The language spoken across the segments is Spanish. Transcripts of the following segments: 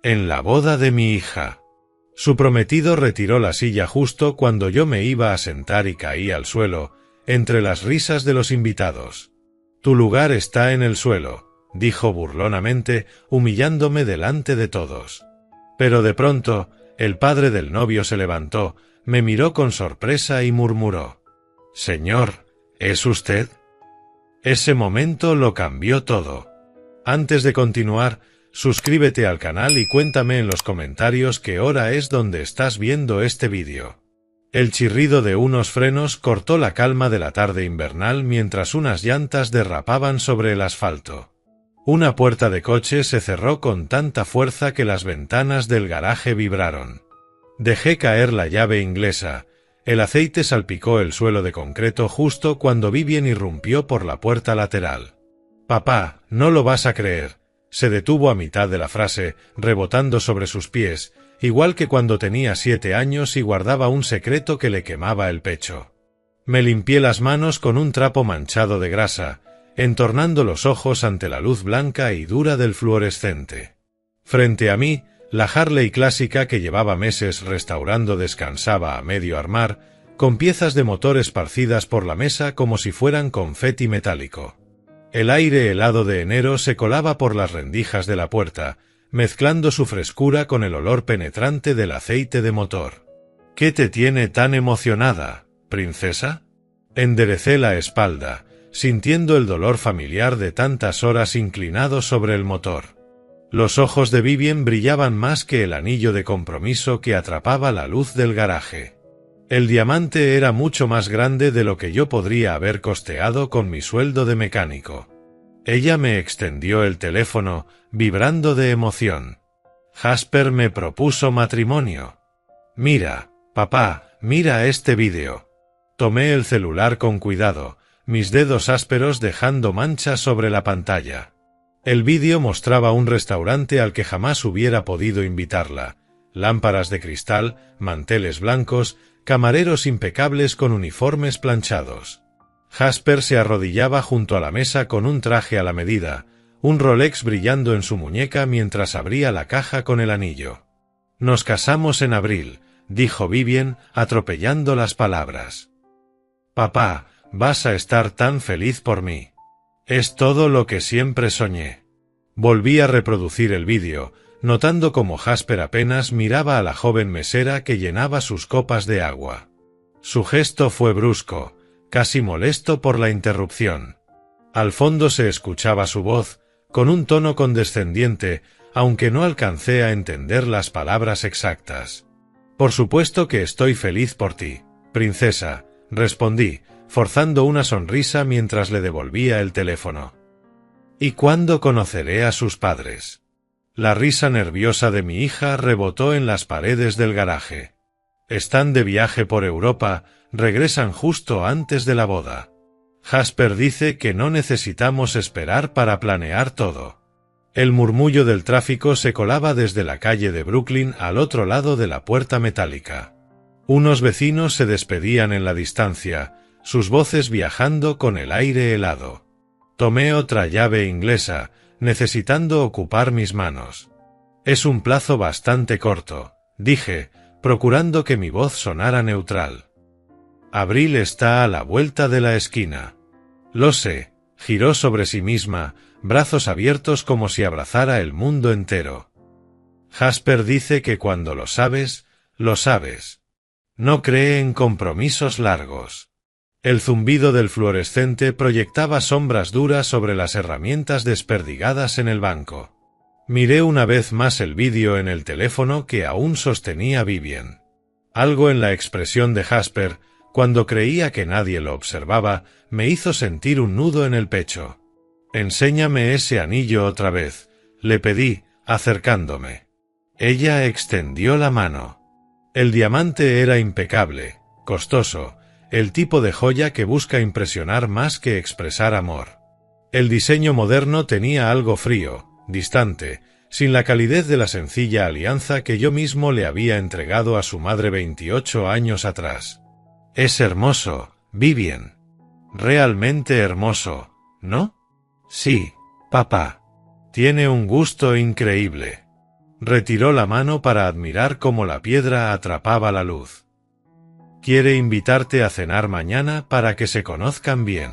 En la boda de mi hija. Su prometido retiró la silla justo cuando yo me iba a sentar y caí al suelo, entre las risas de los invitados. Tu lugar está en el suelo, dijo burlonamente, humillándome delante de todos. Pero de pronto, el padre del novio se levantó, me miró con sorpresa y murmuró: «Señor, ¿es usted?». Ese momento lo cambió todo. Antes de continuar, suscríbete al canal y cuéntame en los comentarios qué hora es donde estás viendo este vídeo. El chirrido de unos frenos cortó la calma de la tarde invernal mientras unas llantas derrapaban sobre el asfalto. Una puerta de coche se cerró con tanta fuerza que las ventanas del garaje vibraron. Dejé caer la llave inglesa. El aceite salpicó el suelo de concreto justo cuando Vivien irrumpió por la puerta lateral. «Papá, no lo vas a creer». Se detuvo a mitad de la frase, rebotando sobre sus pies, igual que cuando tenía 7 años y guardaba un secreto que le quemaba el pecho. Me limpié las manos con un trapo manchado de grasa, entornando los ojos ante la luz blanca y dura del fluorescente. Frente a mí, la Harley clásica que llevaba meses restaurando descansaba a medio armar, con piezas de motor esparcidas por la mesa como si fueran confeti metálico. El aire helado de enero se colaba por las rendijas de la puerta, mezclando su frescura con el olor penetrante del aceite de motor. «¿Qué te tiene tan emocionada, princesa?». Enderecé la espalda, sintiendo el dolor familiar de tantas horas inclinado sobre el motor. Los ojos de Vivien brillaban más que el anillo de compromiso que atrapaba la luz del garaje. El diamante era mucho más grande de lo que yo podría haber costeado con mi sueldo de mecánico. Ella me extendió el teléfono, vibrando de emoción. Jasper me propuso matrimonio. «Mira, papá, mira este vídeo». Tomé el celular con cuidado, mis dedos ásperos dejando manchas sobre la pantalla. El vídeo mostraba un restaurante al que jamás hubiera podido invitarla. Lámparas de cristal, manteles blancos, camareros impecables con uniformes planchados. Jasper se arrodillaba junto a la mesa con un traje a la medida, un Rolex brillando en su muñeca mientras abría la caja con el anillo. «Nos casamos en abril», dijo Vivien, atropellando las palabras. «Papá, vas a estar tan feliz por mí. Es todo lo que siempre soñé». Volví a reproducir el vídeo, notando cómo Jasper apenas miraba a la joven mesera que llenaba sus copas de agua. Su gesto fue brusco, casi molesto por la interrupción. Al fondo se escuchaba su voz, con un tono condescendiente, aunque no alcancé a entender las palabras exactas. «Por supuesto que estoy feliz por ti, princesa», respondí, forzando una sonrisa mientras le devolvía el teléfono. «¿Y cuándo conoceré a sus padres?». La risa nerviosa de mi hija rebotó en las paredes del garaje. «Están de viaje por Europa, regresan justo antes de la boda. Jasper dice que no necesitamos esperar para planear todo». El murmullo del tráfico se colaba desde la calle de Brooklyn al otro lado de la puerta metálica. Unos vecinos se despedían en la distancia, sus voces viajando con el aire helado. Tomé otra llave inglesa, necesitando ocupar mis manos. «Es un plazo bastante corto», dije, procurando que mi voz sonara neutral. «Abril está a la vuelta de la esquina». «Lo sé», giró sobre sí misma, brazos abiertos como si abrazara el mundo entero. «Jasper dice que cuando lo sabes, lo sabes. No cree en compromisos largos». El zumbido del fluorescente proyectaba sombras duras sobre las herramientas desperdigadas en el banco. Miré una vez más el vídeo en el teléfono que aún sostenía Vivien. Algo en la expresión de Jasper, cuando creía que nadie lo observaba, me hizo sentir un nudo en el pecho. «Enséñame ese anillo otra vez», le pedí, acercándome. Ella extendió la mano. El diamante era impecable, costoso, el tipo de joya que busca impresionar más que expresar amor. El diseño moderno tenía algo frío, distante, sin la calidez de la sencilla alianza que yo mismo le había entregado a su madre 28 años atrás. «Es hermoso, Vivien. Realmente hermoso, ¿no?». «Sí, papá. Tiene un gusto increíble». Retiró la mano para admirar cómo la piedra atrapaba la luz. Quiere invitarte a cenar mañana para que se conozcan bien.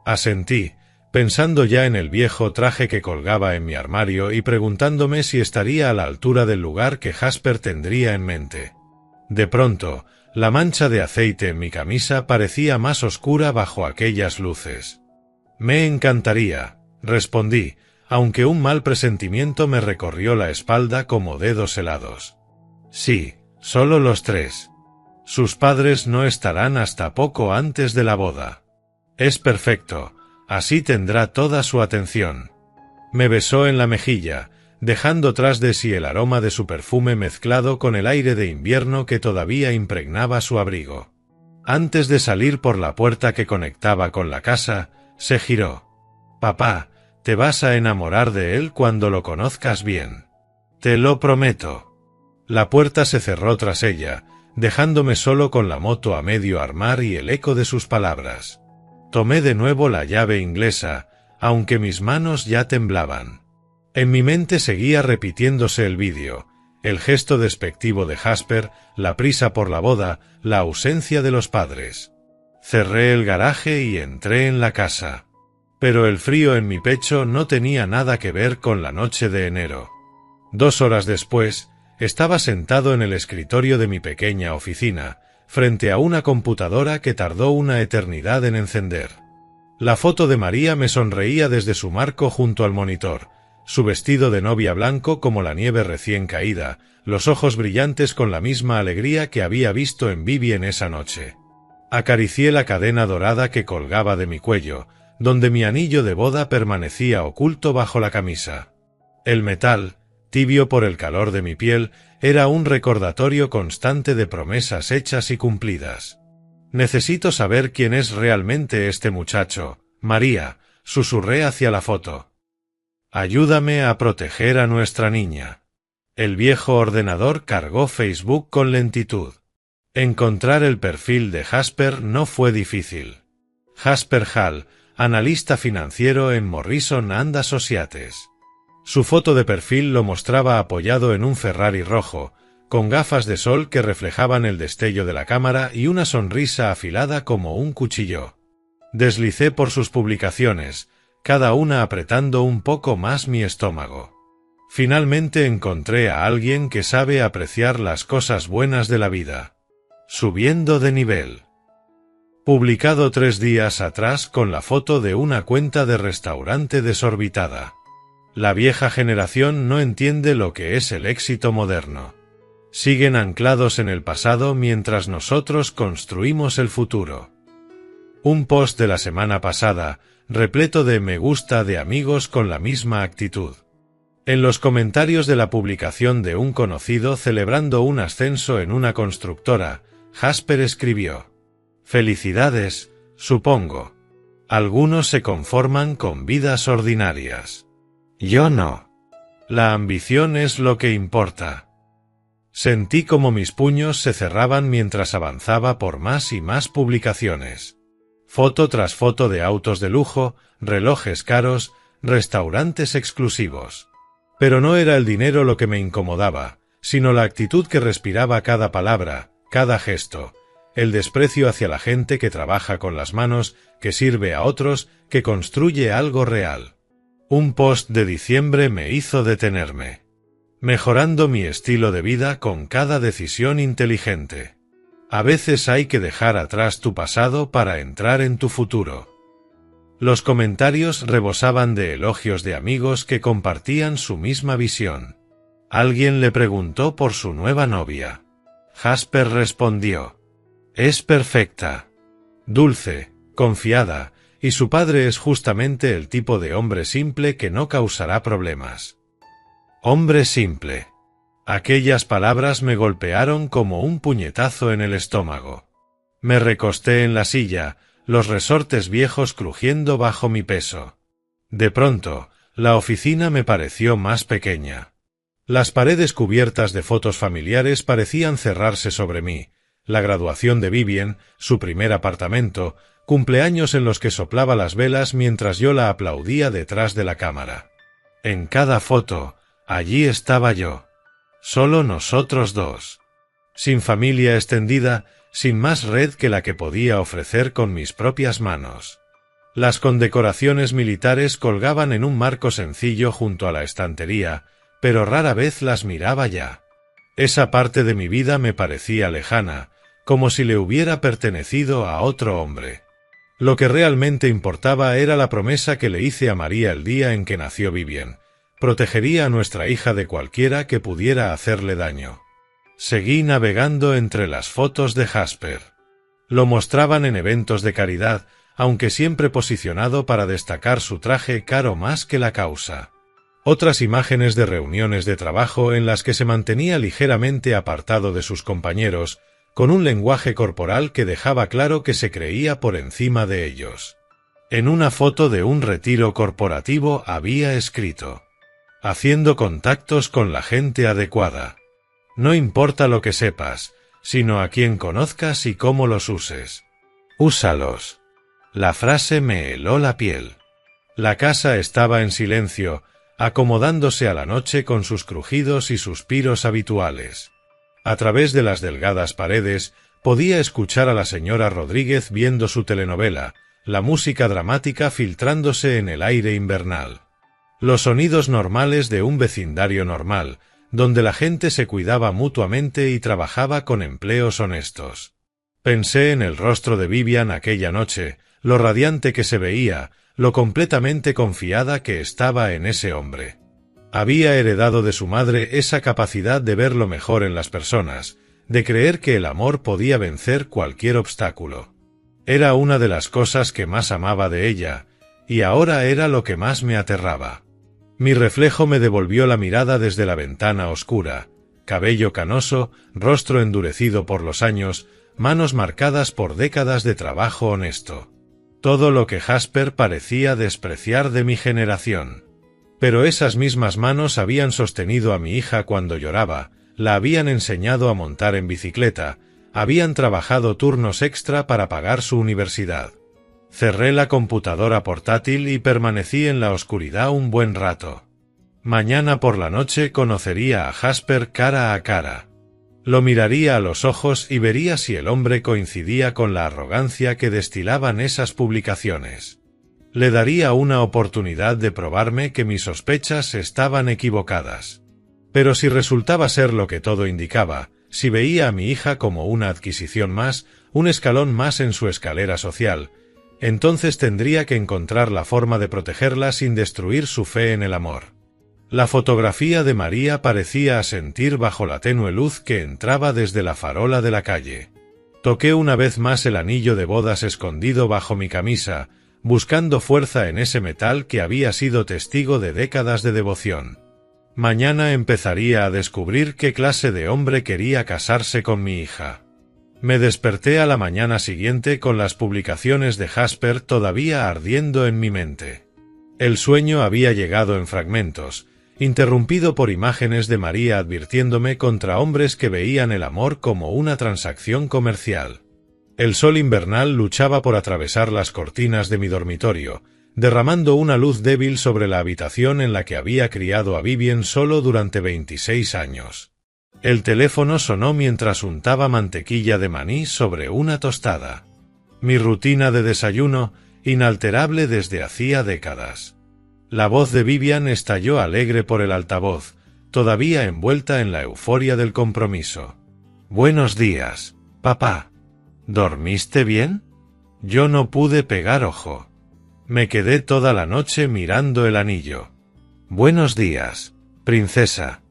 Asentí, pensando ya en el viejo traje que colgaba en mi armario y preguntándome si estaría a la altura del lugar que Jasper tendría en mente. De pronto, la mancha de aceite en mi camisa parecía más oscura bajo aquellas luces. Me encantaría, respondí, aunque un mal presentimiento me recorrió la espalda como dedos helados. Sí, solo los tres. Sus padres no estarán hasta poco antes de la boda. Es perfecto, así tendrá toda su atención. Me besó en la mejilla, dejando tras de sí el aroma de su perfume mezclado con el aire de invierno que todavía impregnaba su abrigo. Antes de salir por la puerta que conectaba con la casa, se giró. «Papá, te vas a enamorar de él cuando lo conozcas bien. Te lo prometo». La puerta se cerró tras ella, dejándome solo con la moto a medio armar y el eco de sus palabras. Tomé de nuevo la llave inglesa, aunque mis manos ya temblaban. En mi mente seguía repitiéndose el vídeo, el gesto despectivo de Jasper, la prisa por la boda, la ausencia de los padres. Cerré el garaje y entré en la casa. Pero el frío en mi pecho no tenía nada que ver con la noche de enero. 2 horas después, estaba sentado en el escritorio de mi pequeña oficina, frente a una computadora que tardó una eternidad en encender. La foto de María me sonreía desde su marco junto al monitor, su vestido de novia blanco como la nieve recién caída, los ojos brillantes con la misma alegría que había visto en Vivi esa noche. Acaricié la cadena dorada que colgaba de mi cuello, donde mi anillo de boda permanecía oculto bajo la camisa. El metal, tibio por el calor de mi piel, era un recordatorio constante de promesas hechas y cumplidas. «Necesito saber quién es realmente este muchacho, María», susurré hacia la foto. «Ayúdame a proteger a nuestra niña». El viejo ordenador cargó Facebook con lentitud. Encontrar el perfil de Jasper no fue difícil. Jasper Hall, analista financiero en Morrison & Associates. Su foto de perfil lo mostraba apoyado en un Ferrari rojo, con gafas de sol que reflejaban el destello de la cámara y una sonrisa afilada como un cuchillo. Deslicé por sus publicaciones, cada una apretando un poco más mi estómago. Finalmente encontré a alguien que sabe apreciar las cosas buenas de la vida. Subiendo de nivel. Publicado 3 días atrás con la foto de una cuenta de restaurante desorbitada. La vieja generación no entiende lo que es el éxito moderno. Siguen anclados en el pasado mientras nosotros construimos el futuro. Un post de la semana pasada, repleto de me gusta de amigos con la misma actitud. En los comentarios de la publicación de un conocido celebrando un ascenso en una constructora, Jasper escribió: «Felicidades, supongo. Algunos se conforman con vidas ordinarias. Yo no. La ambición es lo que importa». Sentí como mis puños se cerraban mientras avanzaba por más y más publicaciones. Foto tras foto de autos de lujo, relojes caros, restaurantes exclusivos. Pero no era el dinero lo que me incomodaba, sino la actitud que respiraba cada palabra, cada gesto. El desprecio hacia la gente que trabaja con las manos, que sirve a otros, que construye algo real. Un post de diciembre me hizo detenerme. Mejorando mi estilo de vida con cada decisión inteligente. A veces hay que dejar atrás tu pasado para entrar en tu futuro. Los comentarios rebosaban de elogios de amigos que compartían su misma visión. Alguien le preguntó por su nueva novia. Jasper respondió: «Es perfecta, dulce, confiada, y su padre es justamente el tipo de hombre simple que no causará problemas». Hombre simple. Aquellas palabras me golpearon como un puñetazo en el estómago. Me recosté en la silla, los resortes viejos crujiendo bajo mi peso. De pronto, la oficina me pareció más pequeña. Las paredes cubiertas de fotos familiares parecían cerrarse sobre mí. La graduación de Vivien, su primer apartamento, cumpleaños en los que soplaba las velas mientras yo la aplaudía detrás de la cámara. En cada foto, allí estaba yo. Solo nosotros dos. Sin familia extendida, sin más red que la que podía ofrecer con mis propias manos. Las condecoraciones militares colgaban en un marco sencillo junto a la estantería, pero rara vez las miraba ya. Esa parte de mi vida me parecía lejana, como si le hubiera pertenecido a otro hombre. Lo que realmente importaba era la promesa que le hice a María el día en que nació Vivian. Protegería a nuestra hija de cualquiera que pudiera hacerle daño. Seguí navegando entre las fotos de Jasper. Lo mostraban en eventos de caridad, aunque siempre posicionado para destacar su traje caro más que la causa. Otras imágenes de reuniones de trabajo en las que se mantenía ligeramente apartado de sus compañeros, con un lenguaje corporal que dejaba claro que se creía por encima de ellos. En una foto de un retiro corporativo había escrito: haciendo contactos con la gente adecuada. No importa lo que sepas, sino a quién conozcas y cómo los uses. Úsalos. La frase me heló la piel. La casa estaba en silencio, acomodándose a la noche con sus crujidos y suspiros habituales. A través de las delgadas paredes podía escuchar a la señora Rodríguez viendo su telenovela, la música dramática filtrándose en el aire invernal. Los sonidos normales de un vecindario normal, donde la gente se cuidaba mutuamente y trabajaba con empleos honestos. Pensé en el rostro de Vivian aquella noche, lo radiante que se veía, lo completamente confiada que estaba en ese hombre. Había heredado de su madre esa capacidad de ver lo mejor en las personas, de creer que el amor podía vencer cualquier obstáculo. Era una de las cosas que más amaba de ella, y ahora era lo que más me aterraba. Mi reflejo me devolvió la mirada desde la ventana oscura, cabello canoso, rostro endurecido por los años, manos marcadas por décadas de trabajo honesto. Todo lo que Jasper parecía despreciar de mi generación. Pero esas mismas manos habían sostenido a mi hija cuando lloraba, la habían enseñado a montar en bicicleta, habían trabajado turnos extra para pagar su universidad. Cerré la computadora portátil y permanecí en la oscuridad un buen rato. Mañana por la noche conocería a Jasper cara a cara. Lo miraría a los ojos y vería si el hombre coincidía con la arrogancia que destilaban esas publicaciones. Le daría una oportunidad de probarme que mis sospechas estaban equivocadas. Pero si resultaba ser lo que todo indicaba, si veía a mi hija como una adquisición más, un escalón más en su escalera social, entonces tendría que encontrar la forma de protegerla sin destruir su fe en el amor. La fotografía de María parecía asentir bajo la tenue luz que entraba desde la farola de la calle. Toqué una vez más el anillo de bodas escondido bajo mi camisa, buscando fuerza en ese metal que había sido testigo de décadas de devoción. Mañana empezaría a descubrir qué clase de hombre quería casarse con mi hija. Me desperté a la mañana siguiente con las publicaciones de Jasper todavía ardiendo en mi mente. El sueño había llegado en fragmentos, interrumpido por imágenes de María advirtiéndome contra hombres que veían el amor como una transacción comercial. El sol invernal luchaba por atravesar las cortinas de mi dormitorio, derramando una luz débil sobre la habitación en la que había criado a Vivian solo durante 26 años. El teléfono sonó mientras untaba mantequilla de maní sobre una tostada. Mi rutina de desayuno, inalterable desde hacía décadas. La voz de Vivian estalló alegre por el altavoz, todavía envuelta en la euforia del compromiso. «Buenos días, papá. ¿Dormiste bien?» Yo no pude pegar ojo. Me quedé toda la noche mirando el anillo. «Buenos días, princesa.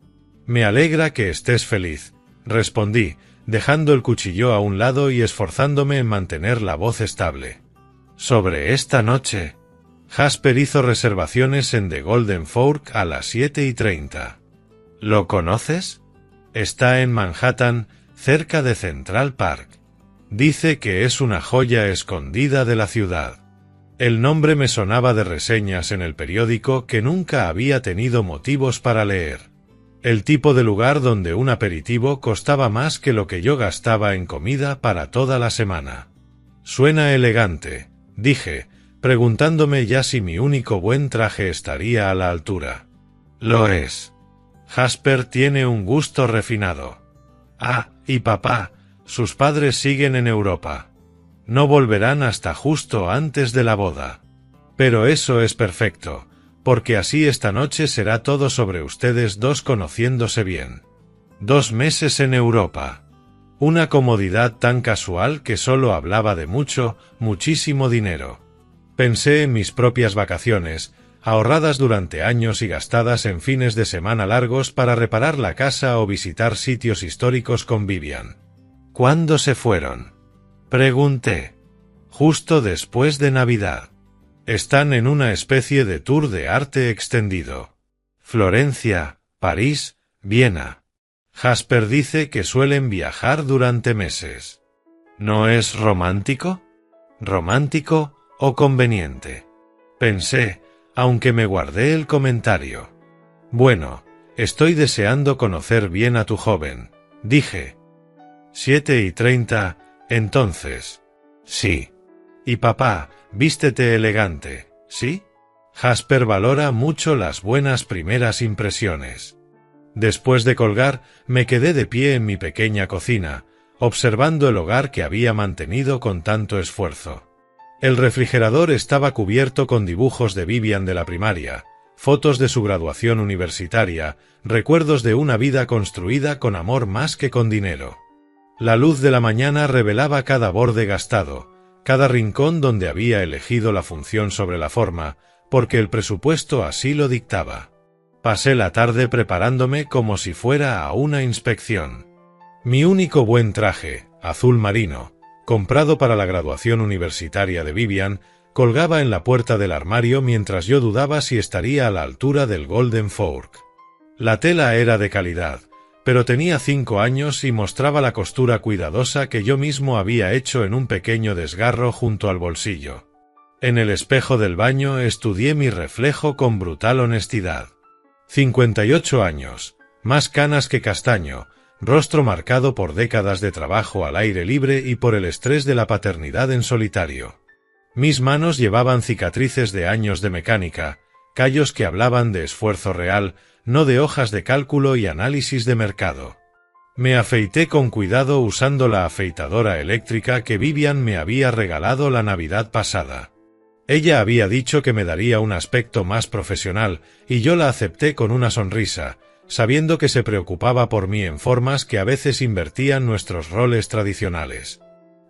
Me alegra que estés feliz», respondí, dejando el cuchillo a un lado y esforzándome en mantener la voz estable. «Sobre esta noche». Jasper hizo reservaciones en The Golden Fork a las 7:30. ¿Lo conoces? Está en Manhattan, cerca de Central Park. Dice que es una joya escondida de la ciudad. El nombre me sonaba de reseñas en el periódico que nunca había tenido motivos para leer. El tipo de lugar donde un aperitivo costaba más que lo que yo gastaba en comida para toda la semana. Suena elegante, dije, preguntándome ya si mi único buen traje estaría a la altura. Lo es. Jasper tiene un gusto refinado. Ah, y papá, sus padres siguen en Europa. No volverán hasta justo antes de la boda. Pero eso es perfecto, porque así esta noche será todo sobre ustedes dos conociéndose bien. 2 meses en Europa. Una comodidad tan casual que solo hablaba de muchísimo dinero. Pensé en mis propias vacaciones, ahorradas durante años y gastadas en fines de semana largos para reparar la casa o visitar sitios históricos con Vivian. ¿Cuándo se fueron? Pregunté. Justo después de Navidad. Están en una especie de tour de arte extendido. Florencia, París, Viena. Jasper dice que suelen viajar durante meses. ¿No es romántico? ¿Romántico o conveniente? Pensé, aunque me guardé el comentario. Bueno, estoy deseando conocer bien a tu joven, dije. 7:30, entonces. Sí. Y papá, vístete elegante, ¿sí? Jasper valora mucho las buenas primeras impresiones. Después de colgar, me quedé de pie en mi pequeña cocina, observando el hogar que había mantenido con tanto esfuerzo. El refrigerador estaba cubierto con dibujos de Vivian de la primaria, fotos de su graduación universitaria, recuerdos de una vida construida con amor más que con dinero. La luz de la mañana revelaba cada borde gastado, cada rincón donde había elegido la función sobre la forma, porque el presupuesto así lo dictaba. Pasé la tarde preparándome como si fuera a una inspección. Mi único buen traje, azul marino, comprado para la graduación universitaria de Vivian, colgaba en la puerta del armario mientras yo dudaba si estaría a la altura del Golden Fork. La tela era de calidad, pero tenía 5 años y mostraba la costura cuidadosa que yo mismo había hecho en un pequeño desgarro junto al bolsillo. En el espejo del baño estudié mi reflejo con brutal honestidad. 58 años, más canas que castaño, rostro marcado por décadas de trabajo al aire libre y por el estrés de la paternidad en solitario. Mis manos llevaban cicatrices de años de mecánica, callos que hablaban de esfuerzo real, no de hojas de cálculo y análisis de mercado. Me afeité con cuidado usando la afeitadora eléctrica que Vivian me había regalado la Navidad pasada. Ella había dicho que me daría un aspecto más profesional, y yo la acepté con una sonrisa, sabiendo que se preocupaba por mí en formas que a veces invertían nuestros roles tradicionales.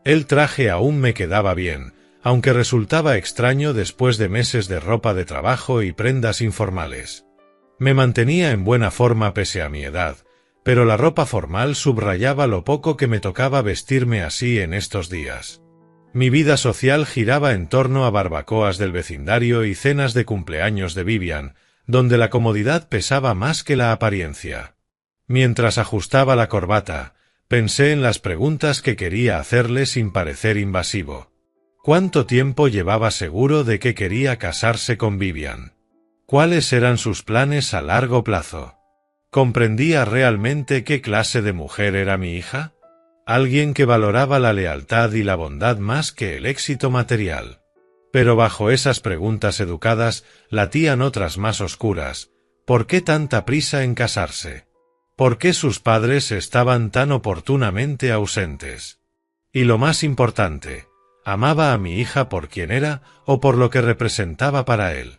El traje aún me quedaba bien, aunque resultaba extraño después de meses de ropa de trabajo y prendas informales. Me mantenía en buena forma pese a mi edad, pero la ropa formal subrayaba lo poco que me tocaba vestirme así en estos días. Mi vida social giraba en torno a barbacoas del vecindario y cenas de cumpleaños de Vivian, donde la comodidad pesaba más que la apariencia. Mientras ajustaba la corbata, pensé en las preguntas que quería hacerle sin parecer invasivo. ¿Cuánto tiempo llevaba seguro de que quería casarse con Vivian? ¿Cuáles eran sus planes a largo plazo? ¿Comprendía realmente qué clase de mujer era mi hija? Alguien que valoraba la lealtad y la bondad más que el éxito material. Pero bajo esas preguntas educadas latían otras más oscuras. ¿Por qué tanta prisa en casarse? ¿Por qué sus padres estaban tan oportunamente ausentes? Y lo más importante, ¿amaba a mi hija por quien era o por lo que representaba para él?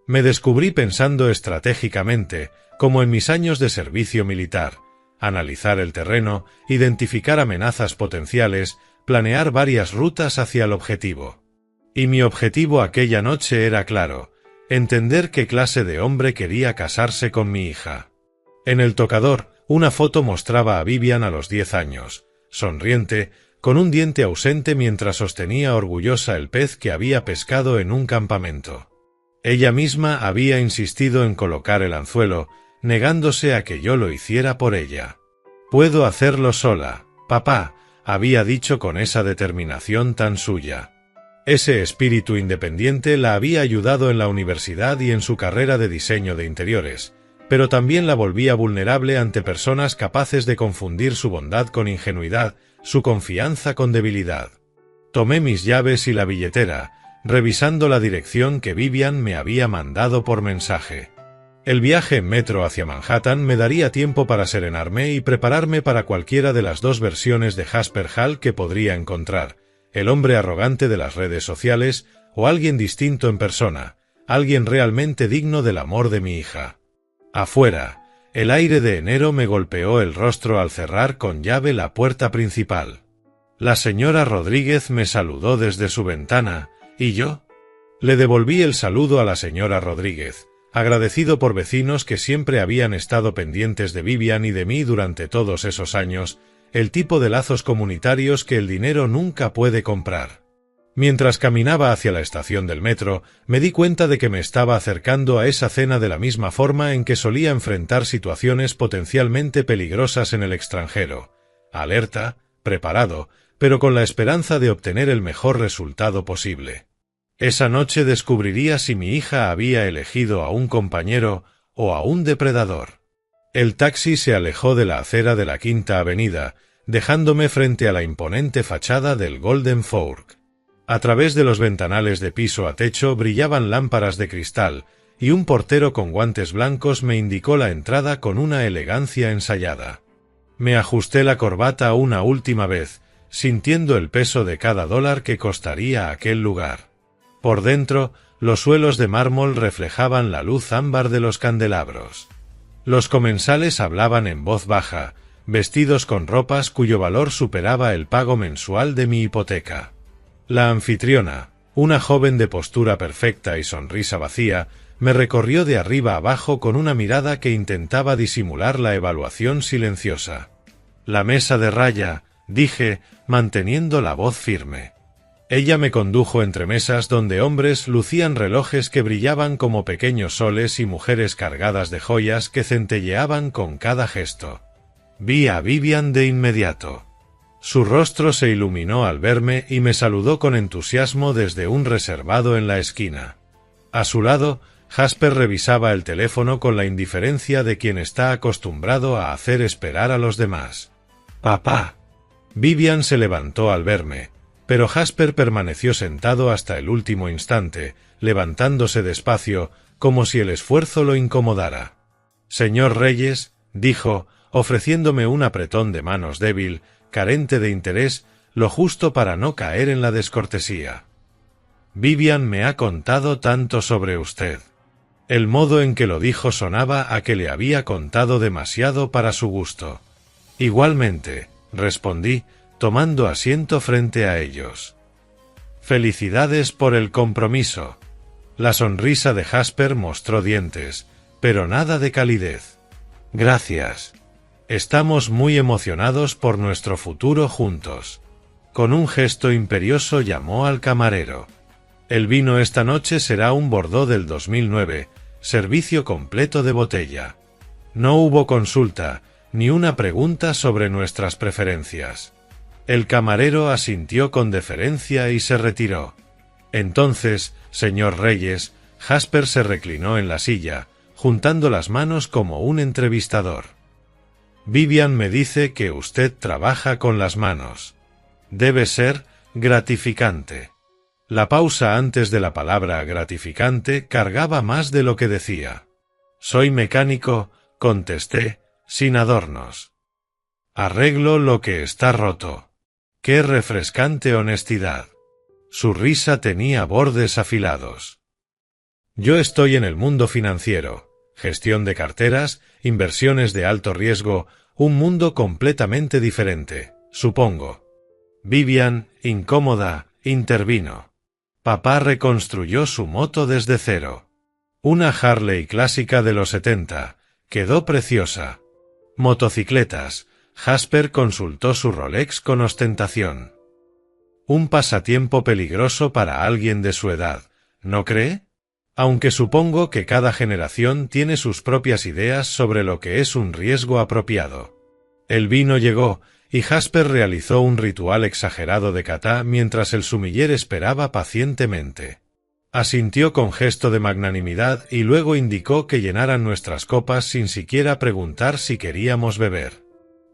Me descubrí pensando estratégicamente, como en mis años de servicio militar, analizar el terreno, identificar amenazas potenciales, planear varias rutas hacia el objetivo. Y mi objetivo aquella noche era claro, entender qué clase de hombre quería casarse con mi hija. En el tocador, una foto mostraba a Vivian a los 10 años, sonriente, con un diente ausente mientras sostenía orgullosa el pez que había pescado en un campamento. Ella misma había insistido en colocar el anzuelo, negándose a que yo lo hiciera por ella. «Puedo hacerlo sola, papá», había dicho con esa determinación tan suya. Ese espíritu independiente la había ayudado en la universidad y en su carrera de diseño de interiores, pero también la volvía vulnerable ante personas capaces de confundir su bondad con ingenuidad, su confianza con debilidad. Tomé mis llaves y la billetera, revisando la dirección que Vivian me había mandado por mensaje. El viaje en metro hacia Manhattan me daría tiempo para serenarme y prepararme para cualquiera de las dos versiones de Jasper Hall que podría encontrar, el hombre arrogante de las redes sociales o alguien distinto en persona, alguien realmente digno del amor de mi hija. Afuera, el aire de enero me golpeó el rostro al cerrar con llave la puerta principal. La señora Rodríguez me saludó desde su ventana, y yo le devolví el saludo a la señora Rodríguez, agradecido por vecinos que siempre habían estado pendientes de Vivian y de mí durante todos esos años, el tipo de lazos comunitarios que el dinero nunca puede comprar. Mientras caminaba hacia la estación del metro, me di cuenta de que me estaba acercando a esa cena de la misma forma en que solía enfrentar situaciones potencialmente peligrosas en el extranjero, alerta, preparado, pero con la esperanza de obtener el mejor resultado posible. Esa noche descubriría si mi hija había elegido a un compañero o a un depredador. El taxi se alejó de la acera de la Quinta Avenida, dejándome frente a la imponente fachada del Golden Fork. A través de los ventanales de piso a techo brillaban lámparas de cristal, y un portero con guantes blancos me indicó la entrada con una elegancia ensayada. Me ajusté la corbata una última vez, sintiendo el peso de cada dólar que costaría aquel lugar. Por dentro, los suelos de mármol reflejaban la luz ámbar de los candelabros. Los comensales hablaban en voz baja, vestidos con ropas cuyo valor superaba el pago mensual de mi hipoteca. La anfitriona, una joven de postura perfecta y sonrisa vacía, me recorrió de arriba abajo con una mirada que intentaba disimular la evaluación silenciosa. La mesa de raya, dije, manteniendo la voz firme. Ella me condujo entre mesas donde hombres lucían relojes que brillaban como pequeños soles y mujeres cargadas de joyas que centelleaban con cada gesto. Vi a Vivian de inmediato. Su rostro se iluminó al verme y me saludó con entusiasmo desde un reservado en la esquina. A su lado, Jasper revisaba el teléfono con la indiferencia de quien está acostumbrado a hacer esperar a los demás. «Papá». Vivian se levantó al verme, pero Jasper permaneció sentado hasta el último instante, levantándose despacio, como si el esfuerzo lo incomodara. «Señor Reyes», dijo, ofreciéndome un apretón de manos débil, carente de interés, lo justo para no caer en la descortesía. «Vivian me ha contado tanto sobre usted». El modo en que lo dijo sonaba a que le había contado demasiado para su gusto. «Igualmente», respondí, tomando asiento frente a ellos. «Felicidades por el compromiso». La sonrisa de Jasper mostró dientes, pero nada de calidez. «Gracias. Estamos muy emocionados por nuestro futuro juntos». Con un gesto imperioso llamó al camarero. «El vino esta noche será un Bordeaux del 2009, servicio completo de botella». No hubo consulta, ni una pregunta sobre nuestras preferencias. El camarero asintió con deferencia y se retiró. Entonces, señor Reyes, Jasper se reclinó en la silla, juntando las manos como un entrevistador. «Vivian me dice que usted trabaja con las manos. Debe ser gratificante». La pausa antes de la palabra gratificante cargaba más de lo que decía. «Soy mecánico», contesté, sin adornos. «Arreglo lo que está roto». ¡Qué refrescante honestidad! Su risa tenía bordes afilados. «Yo estoy en el mundo financiero, gestión de carteras, inversiones de alto riesgo, un mundo completamente diferente, supongo». Vivian, incómoda, intervino. «Papá reconstruyó su moto desde cero. Una Harley clásica de los 70, quedó preciosa. Motocicletas». Jasper consultó su Rolex con ostentación. «Un pasatiempo peligroso para alguien de su edad, ¿no cree? Aunque supongo que cada generación tiene sus propias ideas sobre lo que es un riesgo apropiado». El vino llegó, y Jasper realizó un ritual exagerado de kata mientras el sumiller esperaba pacientemente. Asintió con gesto de magnanimidad y luego indicó que llenaran nuestras copas sin siquiera preguntar si queríamos beber.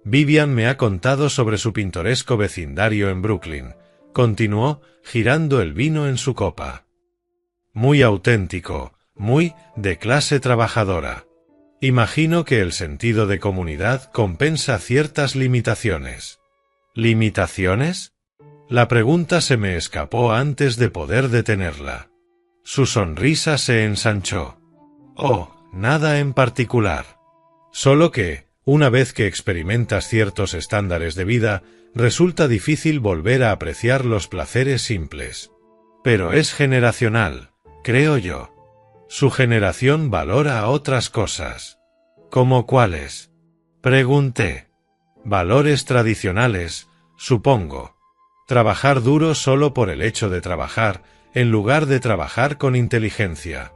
«Vivian me ha contado sobre su pintoresco vecindario en Brooklyn», continuó, girando el vino en su copa. «Muy auténtico, Muy de clase trabajadora. Imagino que el sentido de comunidad compensa ciertas limitaciones. ¿Limitaciones? La pregunta se me escapó antes de poder detenerla. Su sonrisa se ensanchó. Oh, nada en particular. Solo que, una vez que experimentas ciertos estándares de vida, resulta difícil volver a apreciar los placeres simples. Pero es generacional, creo yo. Su generación valora otras cosas. ¿Cómo cuáles? Pregunté. Valores tradicionales, supongo. Trabajar duro solo por el hecho de trabajar, en lugar de trabajar con inteligencia.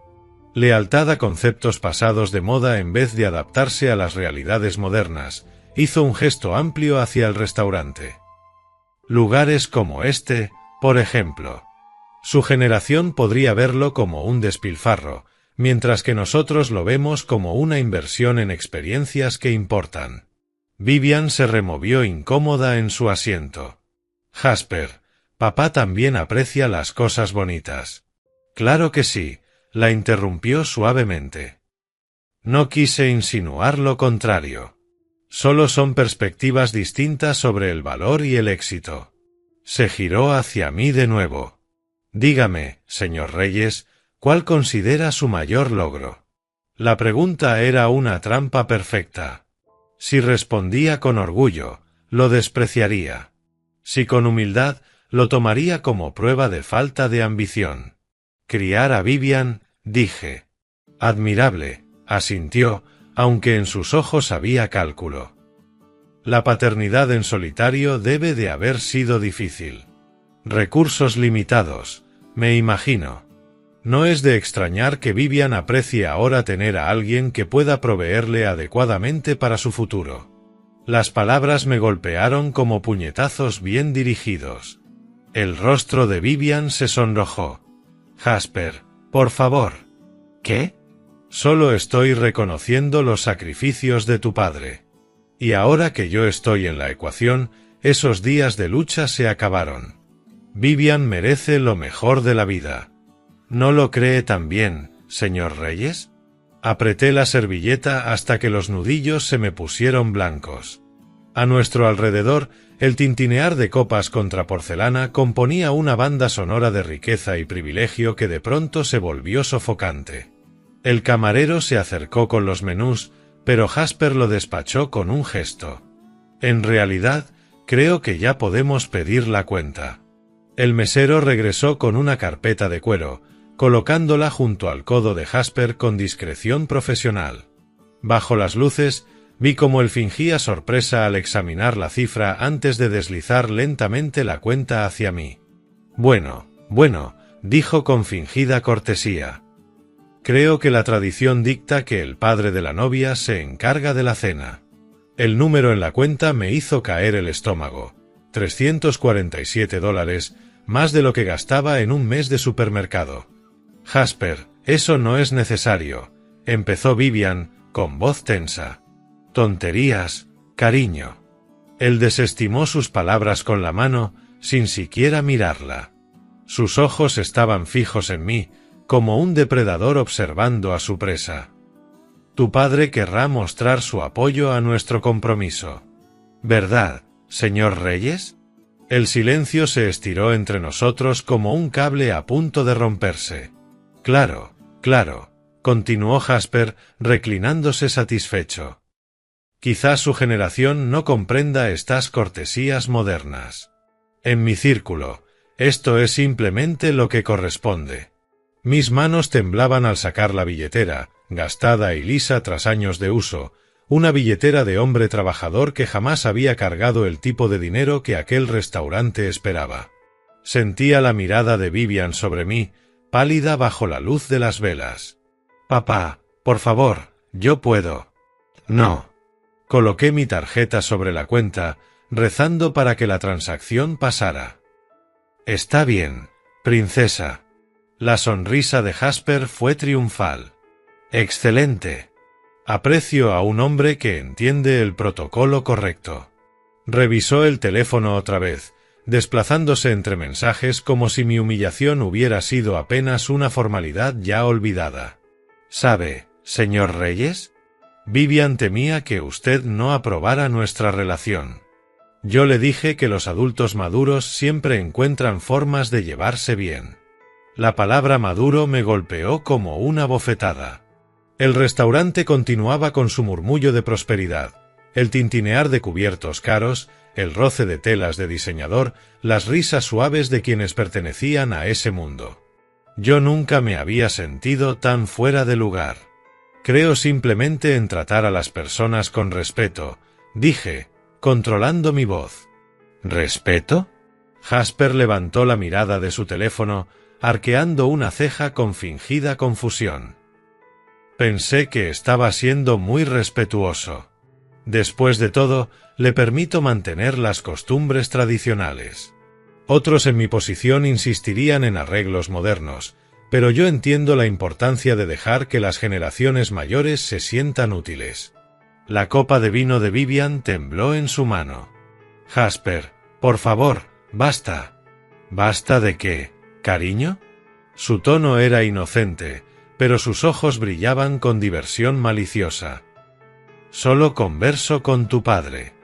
Lealtad a conceptos pasados de moda en vez de adaptarse a las realidades modernas. Hizo un gesto amplio hacia el restaurante. Lugares como este, por ejemplo. Su generación podría verlo como un despilfarro, mientras que nosotros lo vemos como una inversión en experiencias que importan. Vivian se removió incómoda en su asiento. Jasper, papá también aprecia las cosas bonitas. Claro que sí, la interrumpió suavemente. No quise insinuar lo contrario. Solo son perspectivas distintas sobre el valor y el éxito. Se giró hacia mí de nuevo. Dígame, señor Reyes, ¿cuál considera su mayor logro? La pregunta era una trampa perfecta. Si respondía con orgullo, lo despreciaría. Si con humildad, lo tomaría como prueba de falta de ambición. Criar a Vivian, dije. Admirable, asintió, aunque en sus ojos había cálculo. La paternidad en solitario debe de haber sido difícil. Recursos limitados, me imagino. No es de extrañar que Vivian aprecie ahora tener a alguien que pueda proveerle adecuadamente para su futuro. Las palabras me golpearon como puñetazos bien dirigidos. El rostro de Vivian se sonrojó. Jasper, por favor. ¿Qué? Solo estoy reconociendo los sacrificios de tu padre. Y ahora que yo estoy en la ecuación, esos días de lucha se acabaron. Vivian merece lo mejor de la vida. ¿No lo cree también, señor Reyes? Apreté la servilleta hasta que los nudillos se me pusieron blancos. A nuestro alrededor, el tintinear de copas contra porcelana componía una banda sonora de riqueza y privilegio que de pronto se volvió sofocante. El camarero se acercó con los menús, pero Jasper lo despachó con un gesto. En realidad, creo que ya podemos pedir la cuenta. El mesero regresó con una carpeta de cuero, colocándola junto al codo de Jasper con discreción profesional. Bajo las luces, vi cómo él fingía sorpresa al examinar la cifra antes de deslizar lentamente la cuenta hacia mí. Bueno, dijo con fingida cortesía. Creo que la tradición dicta que el padre de la novia se encarga de la cena. El número en la cuenta me hizo caer el estómago. $347, más de lo que gastaba en un mes de supermercado. Jasper, eso no es necesario, empezó Vivian, con voz tensa. Tonterías, cariño. Él desestimó sus palabras con la mano, sin siquiera mirarla. Sus ojos estaban fijos en mí, como un depredador observando a su presa. Tu padre querrá mostrar su apoyo a nuestro compromiso. ¿Verdad, señor Reyes? El silencio se estiró entre nosotros como un cable a punto de romperse. Claro, continuó Jasper, reclinándose satisfecho. Quizás su generación no comprenda estas cortesías modernas. En mi círculo, esto es simplemente lo que corresponde. Mis manos temblaban al sacar la billetera, gastada y lisa tras años de uso, una billetera de hombre trabajador que jamás había cargado el tipo de dinero que aquel restaurante esperaba. Sentía la mirada de Vivian sobre mí, pálida bajo la luz de las velas. Papá, por favor, yo puedo. No. Coloqué mi tarjeta sobre la cuenta, rezando para que la transacción pasara. Está bien, princesa. La sonrisa de Jasper fue triunfal. Excelente. Aprecio a un hombre que entiende el protocolo correcto. Revisó el teléfono otra vez, desplazándose entre mensajes como si mi humillación hubiera sido apenas una formalidad ya olvidada. ¿Sabe, señor Reyes? Vivian temía que usted no aprobara nuestra relación. Yo le dije que los adultos maduros siempre encuentran formas de llevarse bien. La palabra maduro me golpeó como una bofetada. El restaurante continuaba con su murmullo de prosperidad, el tintinear de cubiertos caros, el roce de telas de diseñador, las risas suaves de quienes pertenecían a ese mundo. Yo nunca me había sentido tan fuera de lugar. Creo simplemente en tratar a las personas con respeto, dije, controlando mi voz. ¿Respeto? Jasper levantó la mirada de su teléfono, arqueando una ceja con fingida confusión. Pensé que estaba siendo muy respetuoso. Después de todo, le permito mantener las costumbres tradicionales. Otros en mi posición insistirían en arreglos modernos, pero yo entiendo la importancia de dejar que las generaciones mayores se sientan útiles. La copa de vino de Vivian tembló en su mano. Jasper, por favor, basta. ¿Basta de qué, cariño? Su tono era inocente, pero sus ojos brillaban con diversión maliciosa. Solo converso con tu padre.